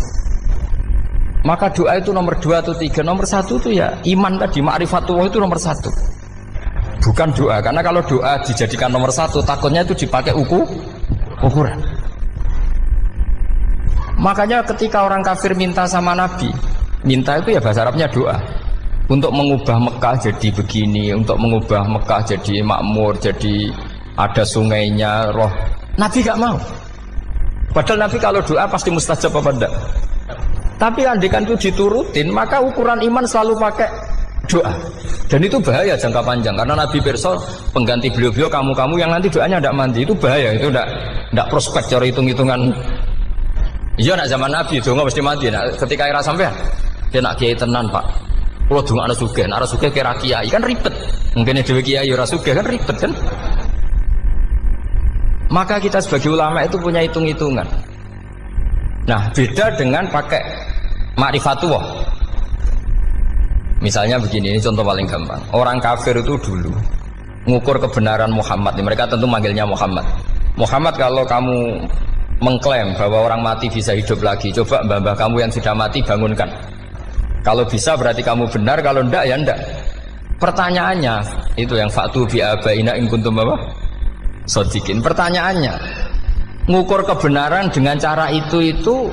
Maka doa itu nomor 2 atau 3, nomor 1 itu ya iman tadi, ma'rifatullah itu nomor 1. Bukan doa, karena kalau doa dijadikan nomor 1 takutnya itu dipakai ukuran. Makanya ketika orang kafir minta sama Nabi, minta itu ya bahasa Arabnya doa. Untuk mengubah Mekah jadi begini, untuk mengubah Mekah jadi makmur, jadi ada sungainya, roh. Nabi gak mau. Padahal Nabi kalau doa pasti mustajab apa enggak? Tapi andikan itu diturutin, maka ukuran iman selalu pakai doa. Dan itu bahaya jangka panjang, karena Nabi Perso pengganti beliau-beliau kamu-kamu yang nanti doanya tidak mandi, itu bahaya, itu tidak prospek cara hitung-hitungan. Iya nak zaman Nabi itu nggak mesti mati. Nah, ketika era sampean, dia nak kiai tenan pak. Kalau dulu ada sugih, nak sugih kira kiai kan ribet. Mungkin dewi kiai ora sugih kan ribet kan. Maka kita sebagai ulama itu punya hitung-hitungan. Nah beda dengan pakai ma'rifatullah. Misalnya begini, ini contoh paling gampang. Orang kafir itu dulu mengukur kebenaran Muhammad. Mereka tentu manggilnya Muhammad. Muhammad kalau kamu mengklaim bahwa orang mati bisa hidup lagi, coba mbah-mbah kamu yang sudah mati bangunkan. Kalau bisa berarti kamu benar, kalau ndak ya ndak. Pertanyaannya itu yang fa'tu bi abaina in kuntum apa? Shodiqin. Pertanyaannya, ngukur kebenaran dengan cara itu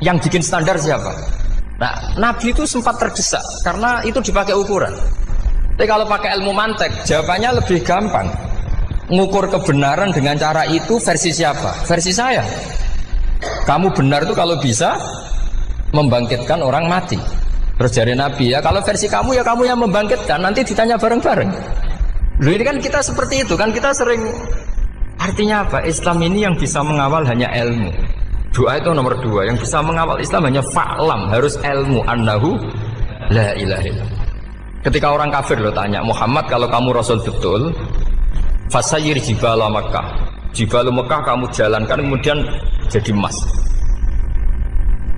yang bikin standar siapa? Nah, Nabi itu sempat terdesak karena itu dipakai ukuran. Tapi kalau pakai ilmu mantek, jawabannya lebih gampang. Ngukur kebenaran dengan cara itu versi siapa? Versi saya. Kamu benar itu kalau bisa membangkitkan orang mati. Terus dari Nabi ya, kalau versi kamu ya kamu yang membangkitkan, nanti ditanya bareng-bareng. Loh ini kan kita seperti itu kan, kita sering. Artinya apa? Islam ini yang bisa mengawal hanya ilmu. Doa itu nomor 2, yang bisa mengawal Islam hanya fa'lam, harus ilmu annahu la ilaha illallah. Ketika orang kafir lo tanya, Muhammad kalau kamu Rasul betul, fasayyir jibala Makkah, jibala Makkah kamu jalankan kemudian jadi emas.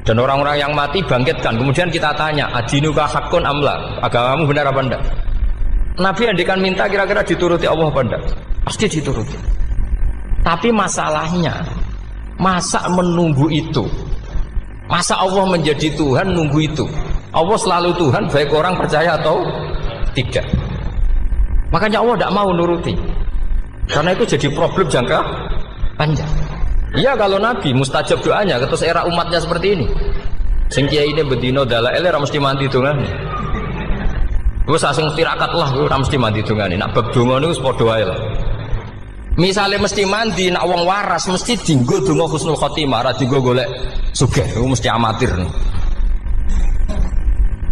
Dan orang-orang yang mati bangkitkan, kemudian kita tanya, adinuka hakun amla, agamamu benar apa enggak? Nabi andikan minta kira-kira dituruti Allah apa enggak? Pasti dituruti. Tapi masalahnya, masa menunggu itu? Masa Allah menjadi Tuhan nunggu itu? Allah selalu Tuhan baik orang percaya atau tidak. Makanya Allah tidak mau nuruti, karena itu jadi problem jangka panjang. Iya kalau Nabi mustajab doanya, terus era umatnya seperti ini. Sing kiai ini bedino dalail ora mesti mandi dongane. Wis asing tirakat lah ora mesti mandi dongane. Nak bab donga niku padha wae lah. Misale mesti mandi, nak wong waras mesti dienggo donga husnul khotimah, ora dienggo golek sugih. Iku mesti amatir.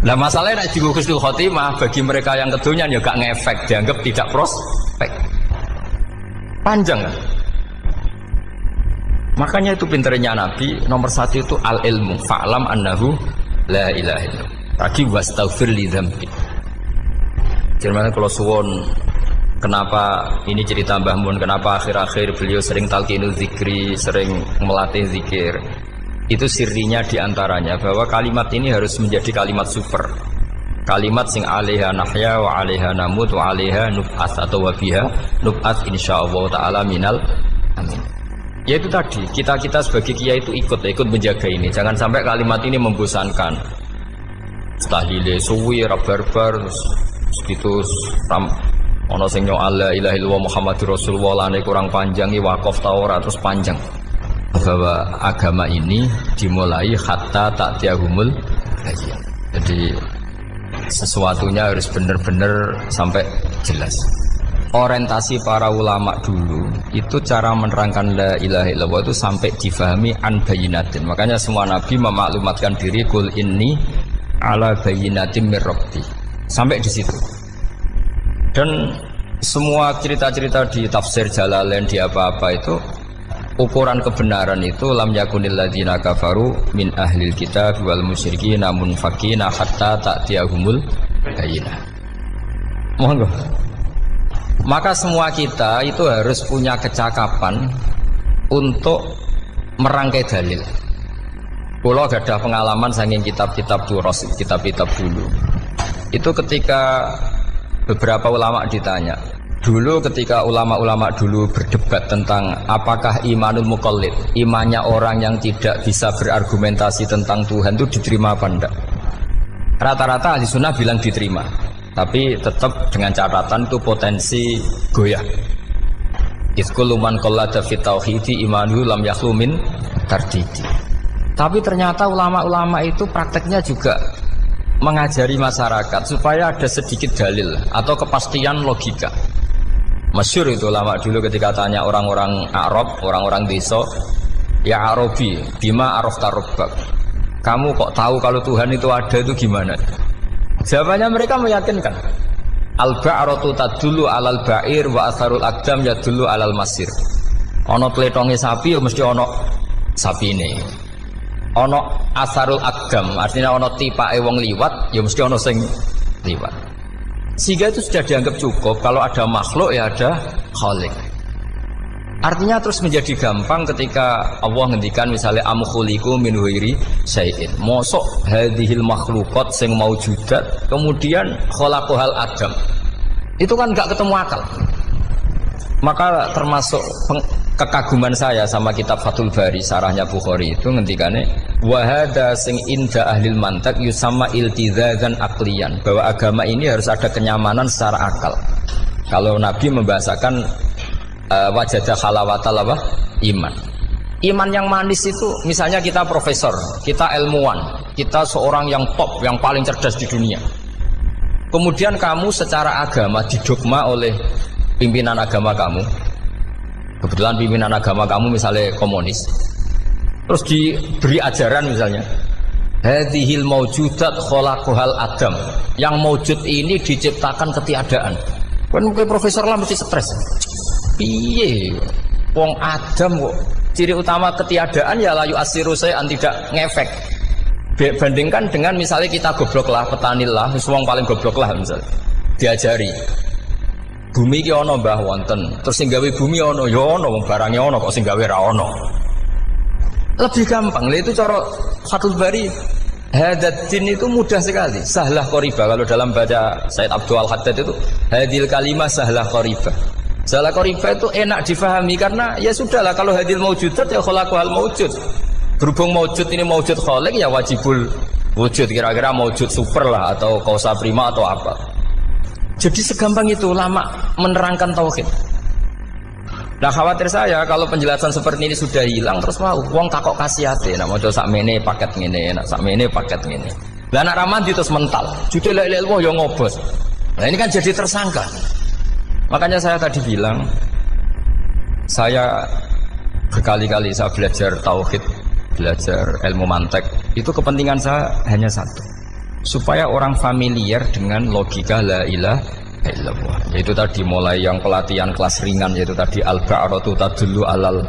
Lah masalahnya nek dienggo husnul khotimah bagi mereka yang kedonyan ya gak ngefek, dianggap tidak prospek. Panjang kan? Makanya itu pinternya Nabi, nomor 1 itu al-ilmu, fa'lam annahu la ilaha illallah. Tadi wastaghfir li dzambi. Jadi kalau suwon, kenapa ini cerita Mbah Mun, kenapa akhir-akhir beliau sering talqinu zikri, sering melatih zikir. Itu sirinya diantaranya bahwa kalimat ini harus menjadi kalimat super. Kalimat sing alaiha nahya wa alaiha namut wa alaiha nub'ats atau wa biha nub'ats insyaallah taala minal amin. Ya itu tadi, kita sebagai kiai itu ikut menjaga ini. Jangan sampai kalimat ini membosankan. Tahlile suwi barbar segitu ono sing nyo la ilaha illallah Muhammadur Rasulullah lane kurang panjang iki wakaf ta ora terus panjang. Bahwa agama ini dimulai hatta ta'tiyahumul bayyinah. Jadi sesuatunya harus benar-benar sampai jelas. Orientasi para ulama dulu itu cara menerangkan la ilaha illallah itu sampai difahami an bayyinatin. Makanya semua nabi memaklumatkan diri kul inni ala bayyinatin mir rabbi. Sampai di situ. Dan semua cerita-cerita di tafsir Jalalain di apa-apa itu ukuran kebenaran itu lam yakunil ladzina kafaru min ahlil kitab wal musyrikin namun faqina hatta ta'tiyahumul bayyinah. Monggo. Maka semua kita itu harus punya kecakapan untuk merangkai dalil. Kalau ada pengalaman saking kitab-kitab duros, kitab-kitab dulu. Itu ketika beberapa ulama ditanya. Dulu ketika ulama-ulama dulu berdebat tentang apakah imanul muqallid, imannya orang yang tidak bisa berargumentasi tentang Tuhan itu diterima apa enggak? Rata-rata ahli sunnah bilang diterima, tapi tetap dengan catatan itu potensi goyah. Iskul man qallada fit tauhidi imanu lam yakhlu min tardidi. Tapi ternyata ulama-ulama itu prakteknya juga mengajari masyarakat supaya ada sedikit dalil atau kepastian logika. Masyhur itu ulama dulu ketika tanya orang-orang Arab, orang-orang desa, ya Arabi, bima arafta rabbak. Kamu kok tahu kalau Tuhan itu ada, itu gimana? Jawabannya mereka meyakinkan. Al-ba'ratu tadullu 'alal ba'ir wa atharul aqdam yadullu 'alal masir. Ana tletonge sapi ya mesti ana sapine. Ana atharul aqdam, artinya ana tipake wong liwat ya mesti ana sing liwat. Sehingga itu sudah dianggap cukup kalau ada makhluk ya ada khalik. Artinya terus menjadi gampang ketika Allah ngendikan misalnya am khuliqu min ghairi syai'in. Mosok hadhil makhluqat sing maujudat kemudian khalaqahal adam. Itu kan enggak ketemu akal. Maka termasuk kekaguman saya sama kitab Fathul Bari sarahnya Bukhari itu ngendikane wa hadza sing inda ahlil mantak yusamma iltizazan aqliyan, bahwa agama ini harus ada kenyamanan secara akal. Kalau Nabi membahasakan wajadah halawatal apa? Iman. Iman yang manis itu misalnya kita profesor, kita ilmuwan, kita seorang yang top, yang paling cerdas di dunia. Kemudian kamu secara agama didogma oleh pimpinan agama kamu. Kebetulan pimpinan agama kamu misalnya komunis. Terus diberi ajaran misalnya hadhil maujudat khalaqahal adam. Yang maujud ini diciptakan ketiadaan. Kan mungkin profesor lah mesti stres. Piye wong Adam kok ciri utama ketiadaan ya layu asiru saya tidak ngefek. Bandingkan dengan misalnya kita goblok lah, petani lah, wong paling goblok lah misalnya diajari bumi ki ana mbah wonten, terus sing gawe bumi ana ya ana, wong barange ana kok sing gawe ra ana. Lebih gampang lah itu cara Fathul Bari. Hadatin itu mudah sekali, sahlah qoriba. Kalau dalam baca Said Abdul Al-Haddad itu hadil kalimah sahlah qoriba. Salah qoriba itu enak difahami karena ya sudahlah kalau hadil maujudat ya khalaqahal maujud. Berhubung maujud ini maujud khaliq ya wajibul wujud, kira-kira maujud super lah atau kausa prima atau apa. Jadi segampang itu ulama menerangkan tauhid. Nah khawatir saya kalau penjelasan seperti ini sudah hilang terus mau wong takok kasihate nak maca sakmene paket ngene, nak sakmene paket ngene. Lah nak ramadi terus mental. Judul ilmu ya ngobos. Nah ini kan jadi tersangka. Makanya saya tadi bilang saya berkali-kali saya belajar tauhid, belajar ilmu mantek. Itu kepentingan saya hanya satu, supaya orang familiar dengan logika la ilaha illallah. Yaitu tadi mulai yang pelatihan kelas ringan, yaitu tadi al-ba'ratu tadullu alal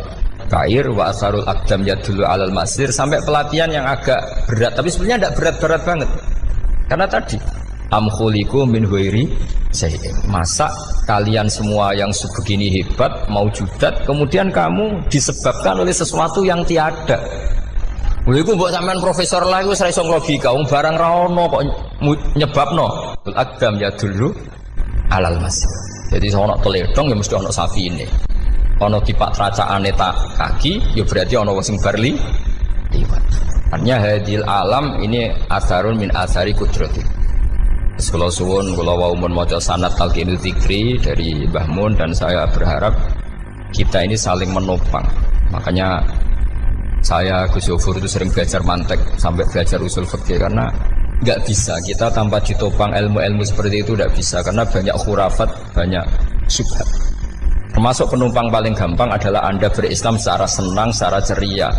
kair wa asarul aqdam yadullu alal masir, sampai pelatihan yang agak berat, tapi sebenarnya tidak berat-berat banget. Karena tadi am khuliqu min ghairi syai'in. Masa kalian semua yang sebegini hebat maujudat kemudian kamu disebabkan oleh sesuatu yang tiada. Lha iku mbok sampean profesor lah iku wis ra iso logika, wong barang ra ono kok nyebabno. Al-aqdam yadullu alal masir. Jadi ono teledong ya mesti ono sapi ini. Ono tipak tracakane tak kaki ya berarti ono sing barli liwat. Artinya hadil alam ini asarun min asari kudrati. Kalau suwun, kalau waumun maca sanad talqinul dzikri dari Mbah Mun, dan saya berharap kita ini saling menopang. Makanya saya Gus Yofur itu sering belajar mantek sampai belajar usul fikih, karena nggak bisa kita tanpa ditopang ilmu-ilmu seperti itu, tidak bisa, karena banyak khurafat, banyak syubhat. Termasuk penumpang paling gampang adalah Anda berislam secara senang, secara ceria,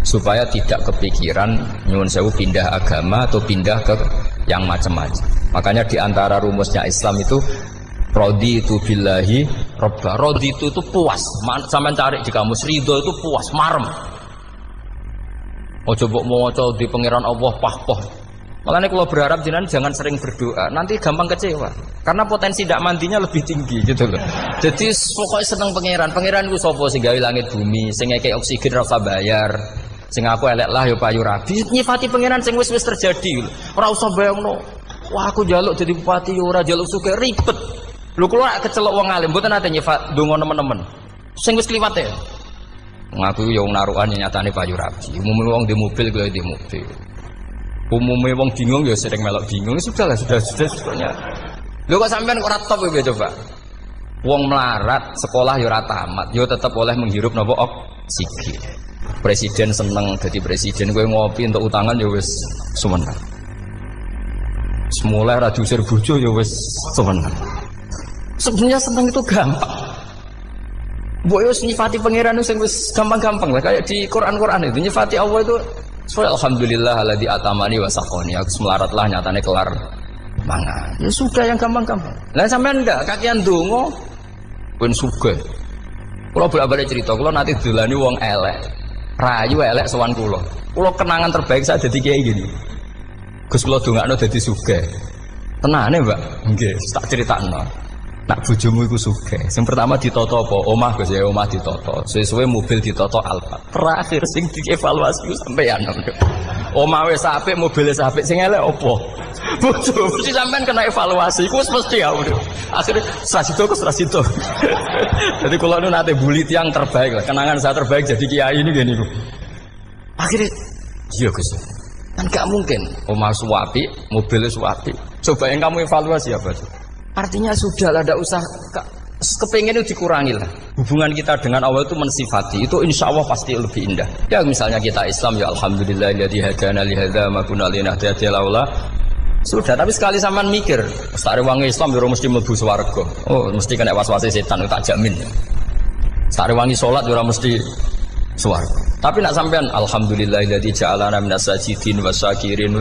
supaya tidak kepikiran nyuwun sewu pindah agama atau pindah ke yang macam-macam. Makanya diantara rumusnya Islam itu raditu billahi robba. Raditu itu puas. Sampeyan cari di kamus, ridho itu puas, marem. Ojo mbok maca di pangeran Allah pah-pah. Makanya kalau berharap jenengan jangan sering berdoa, nanti gampang kecewa. Karena potensi tidak mandinya lebih tinggi gitu loh. Jadi pokoknya seneng pangeran itu sapa sing gawe langit bumi, sing ngekek oksigen ora usah bayar. Sing aku elek lah ya payu rabi. Nyifati pangeran sing wis terjadi. Ora usah bayangno. Wah aku njaluk jadi bupati ya ora njaluk sugih ribet. Lho kula kecelok wong alim mboten nate nyifat donga nemen-nemen. Sing wis kliwat ya. Ngaku ya wong narukan nyatane payu rabi. Umume wong di mobil kaya di mobil. Umume wong bingung ya sering melok bingung. Sudah sebetulnya. Lho kok sampean ora top ya coba. Wong melarat, sekolah ya ora tamat, ya tetep oleh menghirup napa oksigen. Presiden seneng dadi presiden, kowe ngopi untuk utangan ya wis semeneng. Semula ra diusir bojo ya wis semeneng. Sebenarnya seneng itu gampang. Mbok yo nyifati pangeran sing wis gampang-gampang lah kayak di Quran itu nyifati Allah itu alhamdulillah alladzi atamani wa saqani. Aku melarat lah nyatane kelar mangan. Ya sudah yang gampang-gampang. Lah sampean ndak kakian donga pun sugih. Kula bolak-balik cerita, kula nanti dolani wong elek. Rayu elek sowan kula. Kula kenangan terbaik saya dadi kiai gini. Gus kula dongakno dadi sugih. Tenane, Mbak? Nggih, tak critakno. Nak bojomu iku sugih. Sing pertama ditata apa? Omah Gus ya, omah ditata. Sesuwe mobil ditata Alphard. Terakhir sing dievaluasi ku sampeyan. Omah wis apik, mobil wis apik, sing elek apa? Bojo mesti sampean kena evaluasi. Iku mesti ya. Akhirnya Strasito. Jadi kula nu nate bully tiyang terbaik lah. Kenangan saya terbaik jadi kiai ini gini ku. Akhirnya iya Gus. Kan gak mungkin omah suwapi, mobil suwapi. Coba yang kamu evaluasi apa tuh? Artinya sudah lah, tidak usah kepengen itu dikurangi lah. Hubungan kita dengan Allah itu mensifati, itu insya Allah pasti lebih indah. Ya misalnya kita Islam, ya alhamdulillahilladzi hadana li hadza ma kunna linahtadiya laula. Sudah, tapi sekali sampean mikir, stare wangi Islam yo mesti mlebu swarga. Oh, mesti kena was-wase setan, tak jamin. Stare wangi salat yo mesti swarga. Tapi nak sampean alhamdulillahilladzi ja'alana minas sajidin wasyakirin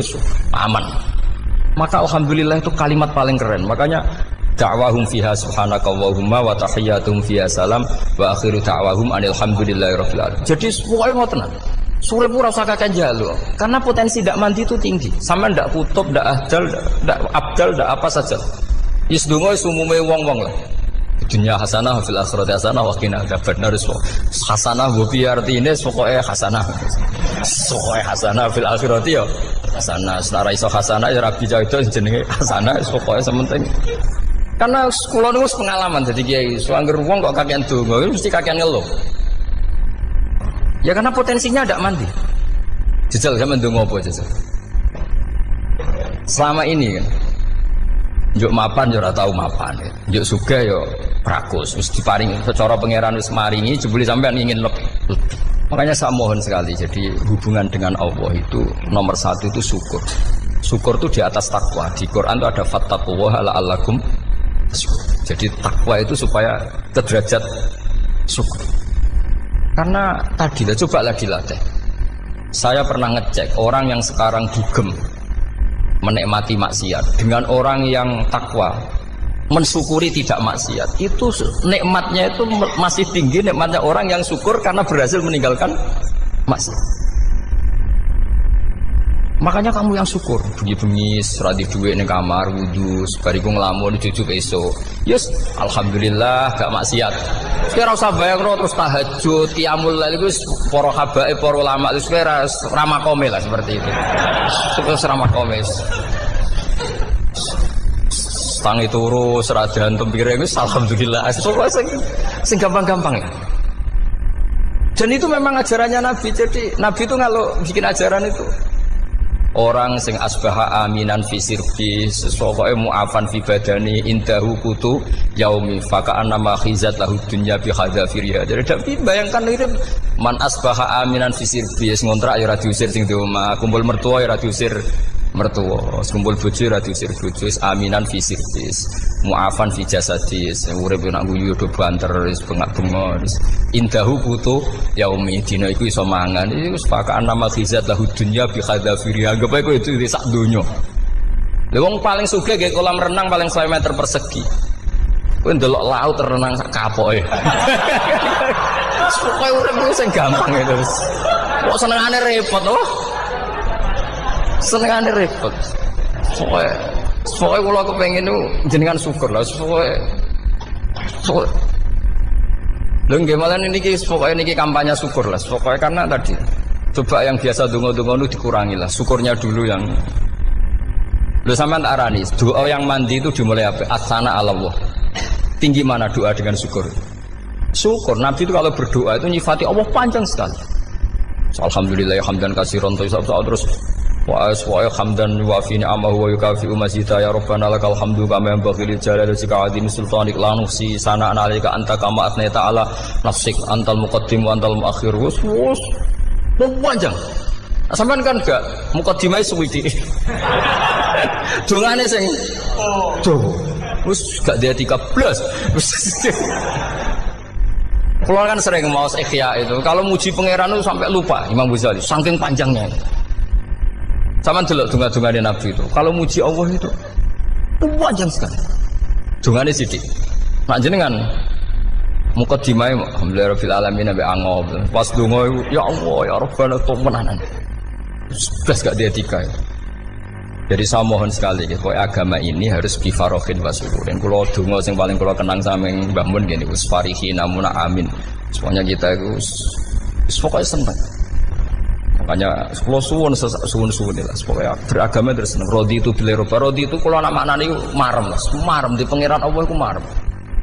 aman. Maka alhamdulillah itu kalimat paling keren. Makanya da'wahum fiha subhanakallahumma wa tahiyyatuhum fiha salam wa akhiru da'wahum alhamdulillahirabbil alamin. Jadi pokoke ngoten. Surip ora usah kakek njaluk. Karena potensi ndak mandi itu tinggi. Sampean ndak kutub, ndak ahdal, ndak abdal, ndak apa saja. Wis donga wis umume wong-wong lah. Dunya hasanah fil akhirati hasanah wa qina adzabannar. Hasanah bu pi artine pokoke hasanah. Pokoke hasanah fil akhirati ya hasanah. Senara iso hasanah ya rabi itu jenenge hasanah pokoke sementing. Karena kula niku pengalaman dadi kiai, suangger wong kok kakean donga mesti kakean ngeluh. Ya karena potensinya ndak mandi. Jejal sampean ndonga apa jejal? Selama ini kan njuk mapan yo ora tau mapan. Njuk sugih yo prakus, wis diparingi secara pangeran wis maringi jebule sampean ingin lebih. Makanya saya mohon sekali, jadi hubungan dengan Allah itu nomor satu itu syukur. Syukur itu di atas takwa. Di Quran itu ada fattaqullaha la'allakum tashkurun. Jadi takwa itu supaya ke derajat syukur. Karena tadilah cobalah dilatih. Saya pernah ngecek orang yang sekarang dugem menikmati maksiat dengan orang yang takwa mensyukuri tidak maksiat, itu nikmatnya itu masih tinggi nikmatnya orang yang syukur karena berhasil meninggalkan maksiat. Makanya kamu yang syukur, bengi-bengi seradi duit ning kamar wudu, bariku ngelamun cucu esuk. Yes, alhamdulillah gak maksiat. Kira usah bayangno terus tahajud, qiyamul lail iku para habaib, para ulama wis kira ramakome lah seperti itu. Terus ramakome. Tangi turu seradan tempire wis alhamdulillah. Sing gampang-gampang ya. Dan itu memang ajarannya Nabi. Jadi Nabi itu kalau bikin ajaran itu orang sing asbaha aminan fi sirbi sesuai mu'afan fi badani indahu kutu yaumi faka'an nama khizat lahu dunya bi hadzafiriya. Jadi tapi bayangkan itu man asbaha aminan fi sirbi ngontrak ya ora diusir sing di omah, kumpul mertua ya ora diusir mertua, kumpul bojo ora diusir bojo, aminan fi sirbi mu'afan fi jasadis urip nak guyu do banter wis bengak-bengok indahu kutu yaumi dina iku iso mangan iku faka'an nama khizat lahu dunya bi hadzafiriya. Anggap ae itu sak donya. Lha wong paling sugih nggih kolam renang paling 100 meter persegi. Kowe ndelok laut renang sak kapoke. Pokoke urip sing gampang itu wis. Kok senengane repot loh. Senengane repot. Pokoknya kalau kepengen itu jenengan syukur lah. Pokoknya lho nggih malah niki pokoknya niki kampanye syukur lah. Pokoknya karena tadi coba yang biasa donga-donga itu dikurangi lah. Syukurnya dulu yang lho sampean tak arani doa yang mandi itu dimulai apa? Asana Allah. Tinggi mana doa dengan syukur? Syukur Nabi itu kalau berdoa itu nyifati Allah panjang sekali. Alhamdulillah hamdan katsiran terus wa hamdan wa fi ni'amahu wa yukafi'u mazida ya rabbana lakal hamdu kama yanbaghi lil jalali wa azim sultanik la nuhsi sana'an 'alaika anta kama athnayta 'ala nafsik antal muqaddim wa antal muakhir wus panjang. Sampean kan gak muqaddimah suwiti. Dongane sing wis gak dia 13. Kalau kan sering maos ikhya itu, kalau muji pangeran itu sampai lupa Imam Ghazali, saking panjangnya. Sama delok donga-dongane Nabi itu. Kalau muji Allah itu panjang sekali. Dongane sithik. Nek jenengan muqaddimah alhamdulillah rabbil alamin sampai angob. Pas donga ya Allah ya Rabbana temenan. Sudah gak dia tiga. Jadi saya mohon sekali ya, agama ini harus bifarohin wa syukurin. Kalau donga sing paling kula kenang sameng Mbah Mun ngene wis farihina muna amin. Semuanya kita itu pokoknya seneng. Makanya kalau suwun lah, pokoknya beragama terus seneng. Rodi itu bila rodi itu kalau anak maknanya marem di pangeran Allah itu marem.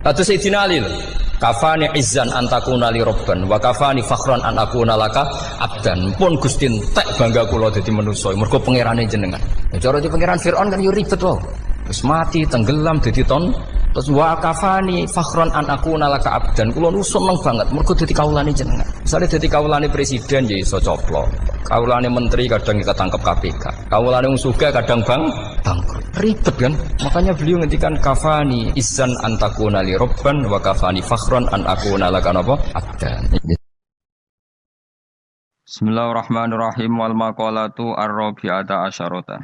Kata Sayyidina Ali loh, kafani izzan antakuna li robban, wa kafani fakhran an akuna laka abdan. Pun Gusti entek bangga kula dadi manusa, mergo pangerane jenengan. Cara di pangeran Firaun kan yo ribet wae. Wis mati tenggelam dadi ton. Terus wa kafani fakhran an akuna laka abdan. Kula nu seneng banget mergo dadi kawulane jenengan. Misale dadi kawulane presiden ya iso coplok. Kawulane menteri kadang ketangkep KPK. Kawulane wong sugih kadang bangkrut. Ribet kan? Makanya beliau ngendikan kafani izzan antakuna li robban wa kafani fakhran an akuna laka napa abdan. Bismillahirrahmanirrahim wal maqalatu ar-rabi'ata asyarata.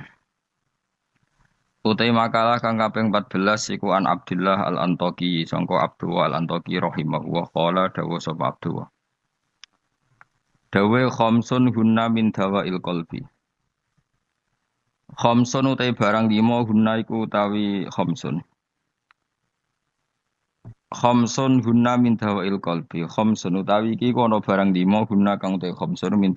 Utai makalah kang kaping 14 iku an Abdullah al-Antaqi sangka Abdullah al-Antaqi rahimahullah qala dawa sapa Abdullah. Dawe khamsun hunna min dawail qalbi. Khamsun utai barang 5 hunna iku utawi khamsun. Khamsun hunna min dawail qalbi. Khamsun utawi iki kono barang 5 hunna kang utai khamsun min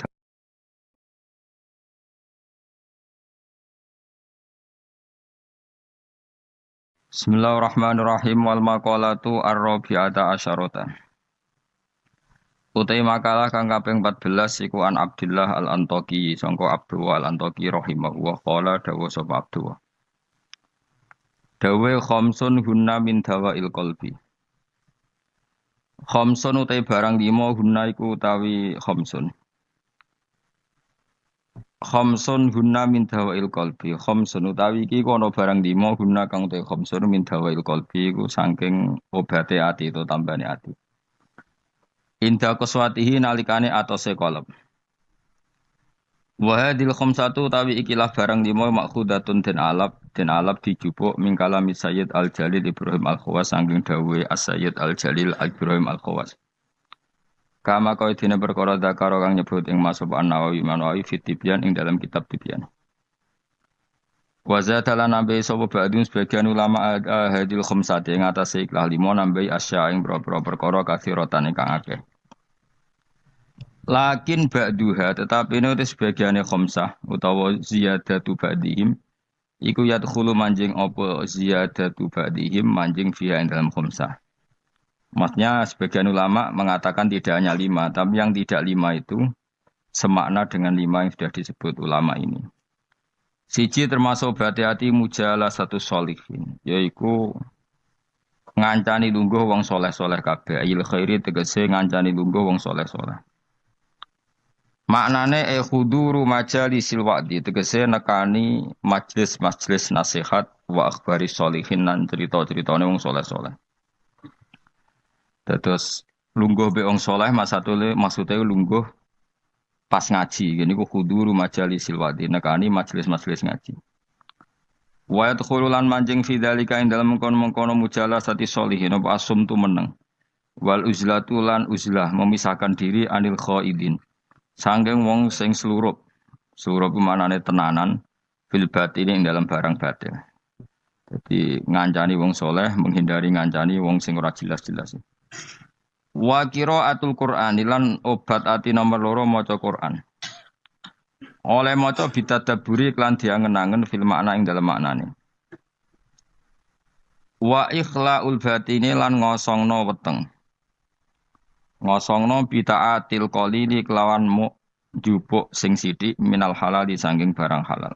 Bismillahirrahmanirrahim wal maqalatu ar-rabi'ata asyarata. Utai makalah kang kaping 14 iku an Abdullah al-Antaqi sangka Abdullah al-Antaqi rahimahullah qala dawa sapa Abdullah. Dawe khamsun hunna min dawail qalbi. Khamsun utai barang 5 hunna iku utawi khamsun. Khamsun hunna min dawail qalbi. Khamsun utawi iki kono barang 5 hunna kang utai khamsun min dawail qalbi iku saking obate ati itu tambane ati. Inda qaswatihi nalikane atose kolom. Wa hadil khamsatu utawi ikilah barang 5 makhudatun den alap dijupuk min kalami Sayyid Al-Jalil Ibrahim Al-Khawas saking dawuhe As-Sayyid Al-Jalil Ibrahim Al-Khawas. Kama kau dina perkara dakaro kang nyebut ing Mas An-Nawawi fit Tibyan ing dalam kitab Tibyan. Wa zatalan nambe sapa ba'dun sebagian ulama hadil khamsati ing atase ikhlas 5 nambe asya ing boro-boro perkara kathiratan kang akeh. Lakin ba'duha tetapi ini sebagiane khamsah utawa ziyadatu ba'dihim iku yadkhulu manjing apa ziyadatu ba'dihim manjing fiha ing dalam khamsah. Maksudnya sebagian ulama mengatakan tidak hanya 5, tapi yang tidak 5 itu semakna dengan 5 yang sudah disebut ulama ini. Siji termasuk berhati-hati mujalah satu sholihin, yaitu ngancani lungguh wong soleh-soleh kabeh, il khairi tegese ngancani lungguh wong soleh-soleh. Maknane huduru majalisil wa'di tegese nekani majlis-majlis nasihat wa akhbari sholihin lan cerita-ceritane wong soleh-soleh. Terus lungguh be wong soleh maksudnya lungguh pas ngaji. Gini ku huduru majalisil wa'di nekani majlis-majlis ngaji. Wa yadkhululan manjing fi dzalika ing dalem mengkono-mengkono mujalasati sholihin apa asum tu meneng. Wal uzlatu lan uzlah memisahkan diri anil khaidin. Sangking wong sing slurup. Slurup manane tenanan fil batin ing dalam barang batin. Jadi ngancani wong soleh, menghindari ngancani wong sing ora jelas-jelas. Wa qiraatul Qur'an lan obat ati nomor loro maca Qur'an. Oleh maca bitadabburi klan diangen-angen fil makna ing dalam maknane. Wa ikhlaul batini lan ngosongno weteng. Ngosongno bitaatil qalili kelawan mu jupuk sing sithik minal halal sanging barang halal.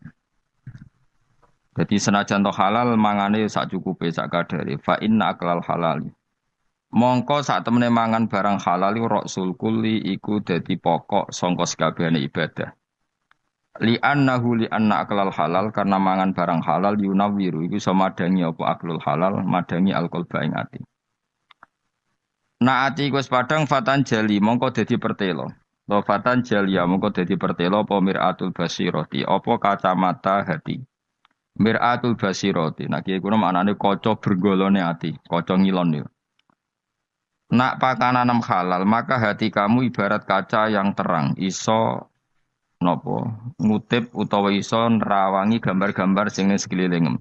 Jadi senajan to halal mangane sak cukupe sak kadare fa inna aklal halali. Mongko sak temene mangan barang halal rasul kulli iku dadi pokok sangka sakabehane ibadah. Li anna aklal halal karena mangan barang halal yunawiru iku iso madangi apa aklul halal madangi alkohol ing ati. Naati wis padang fatan jali mongko dadi pertelo. Lo fatan jalia mongko dadi pertelo apa miratul basirati apa kacamata hati. Miratul basirati nah iki kuwi maknane kaca bergolone ati, kaca ngilon yo. Nak pakanan halal maka hati kamu ibarat kaca yang terang iso nopo ngutip utawa iso nerawangi gambar-gambar sing ning sekelilingem.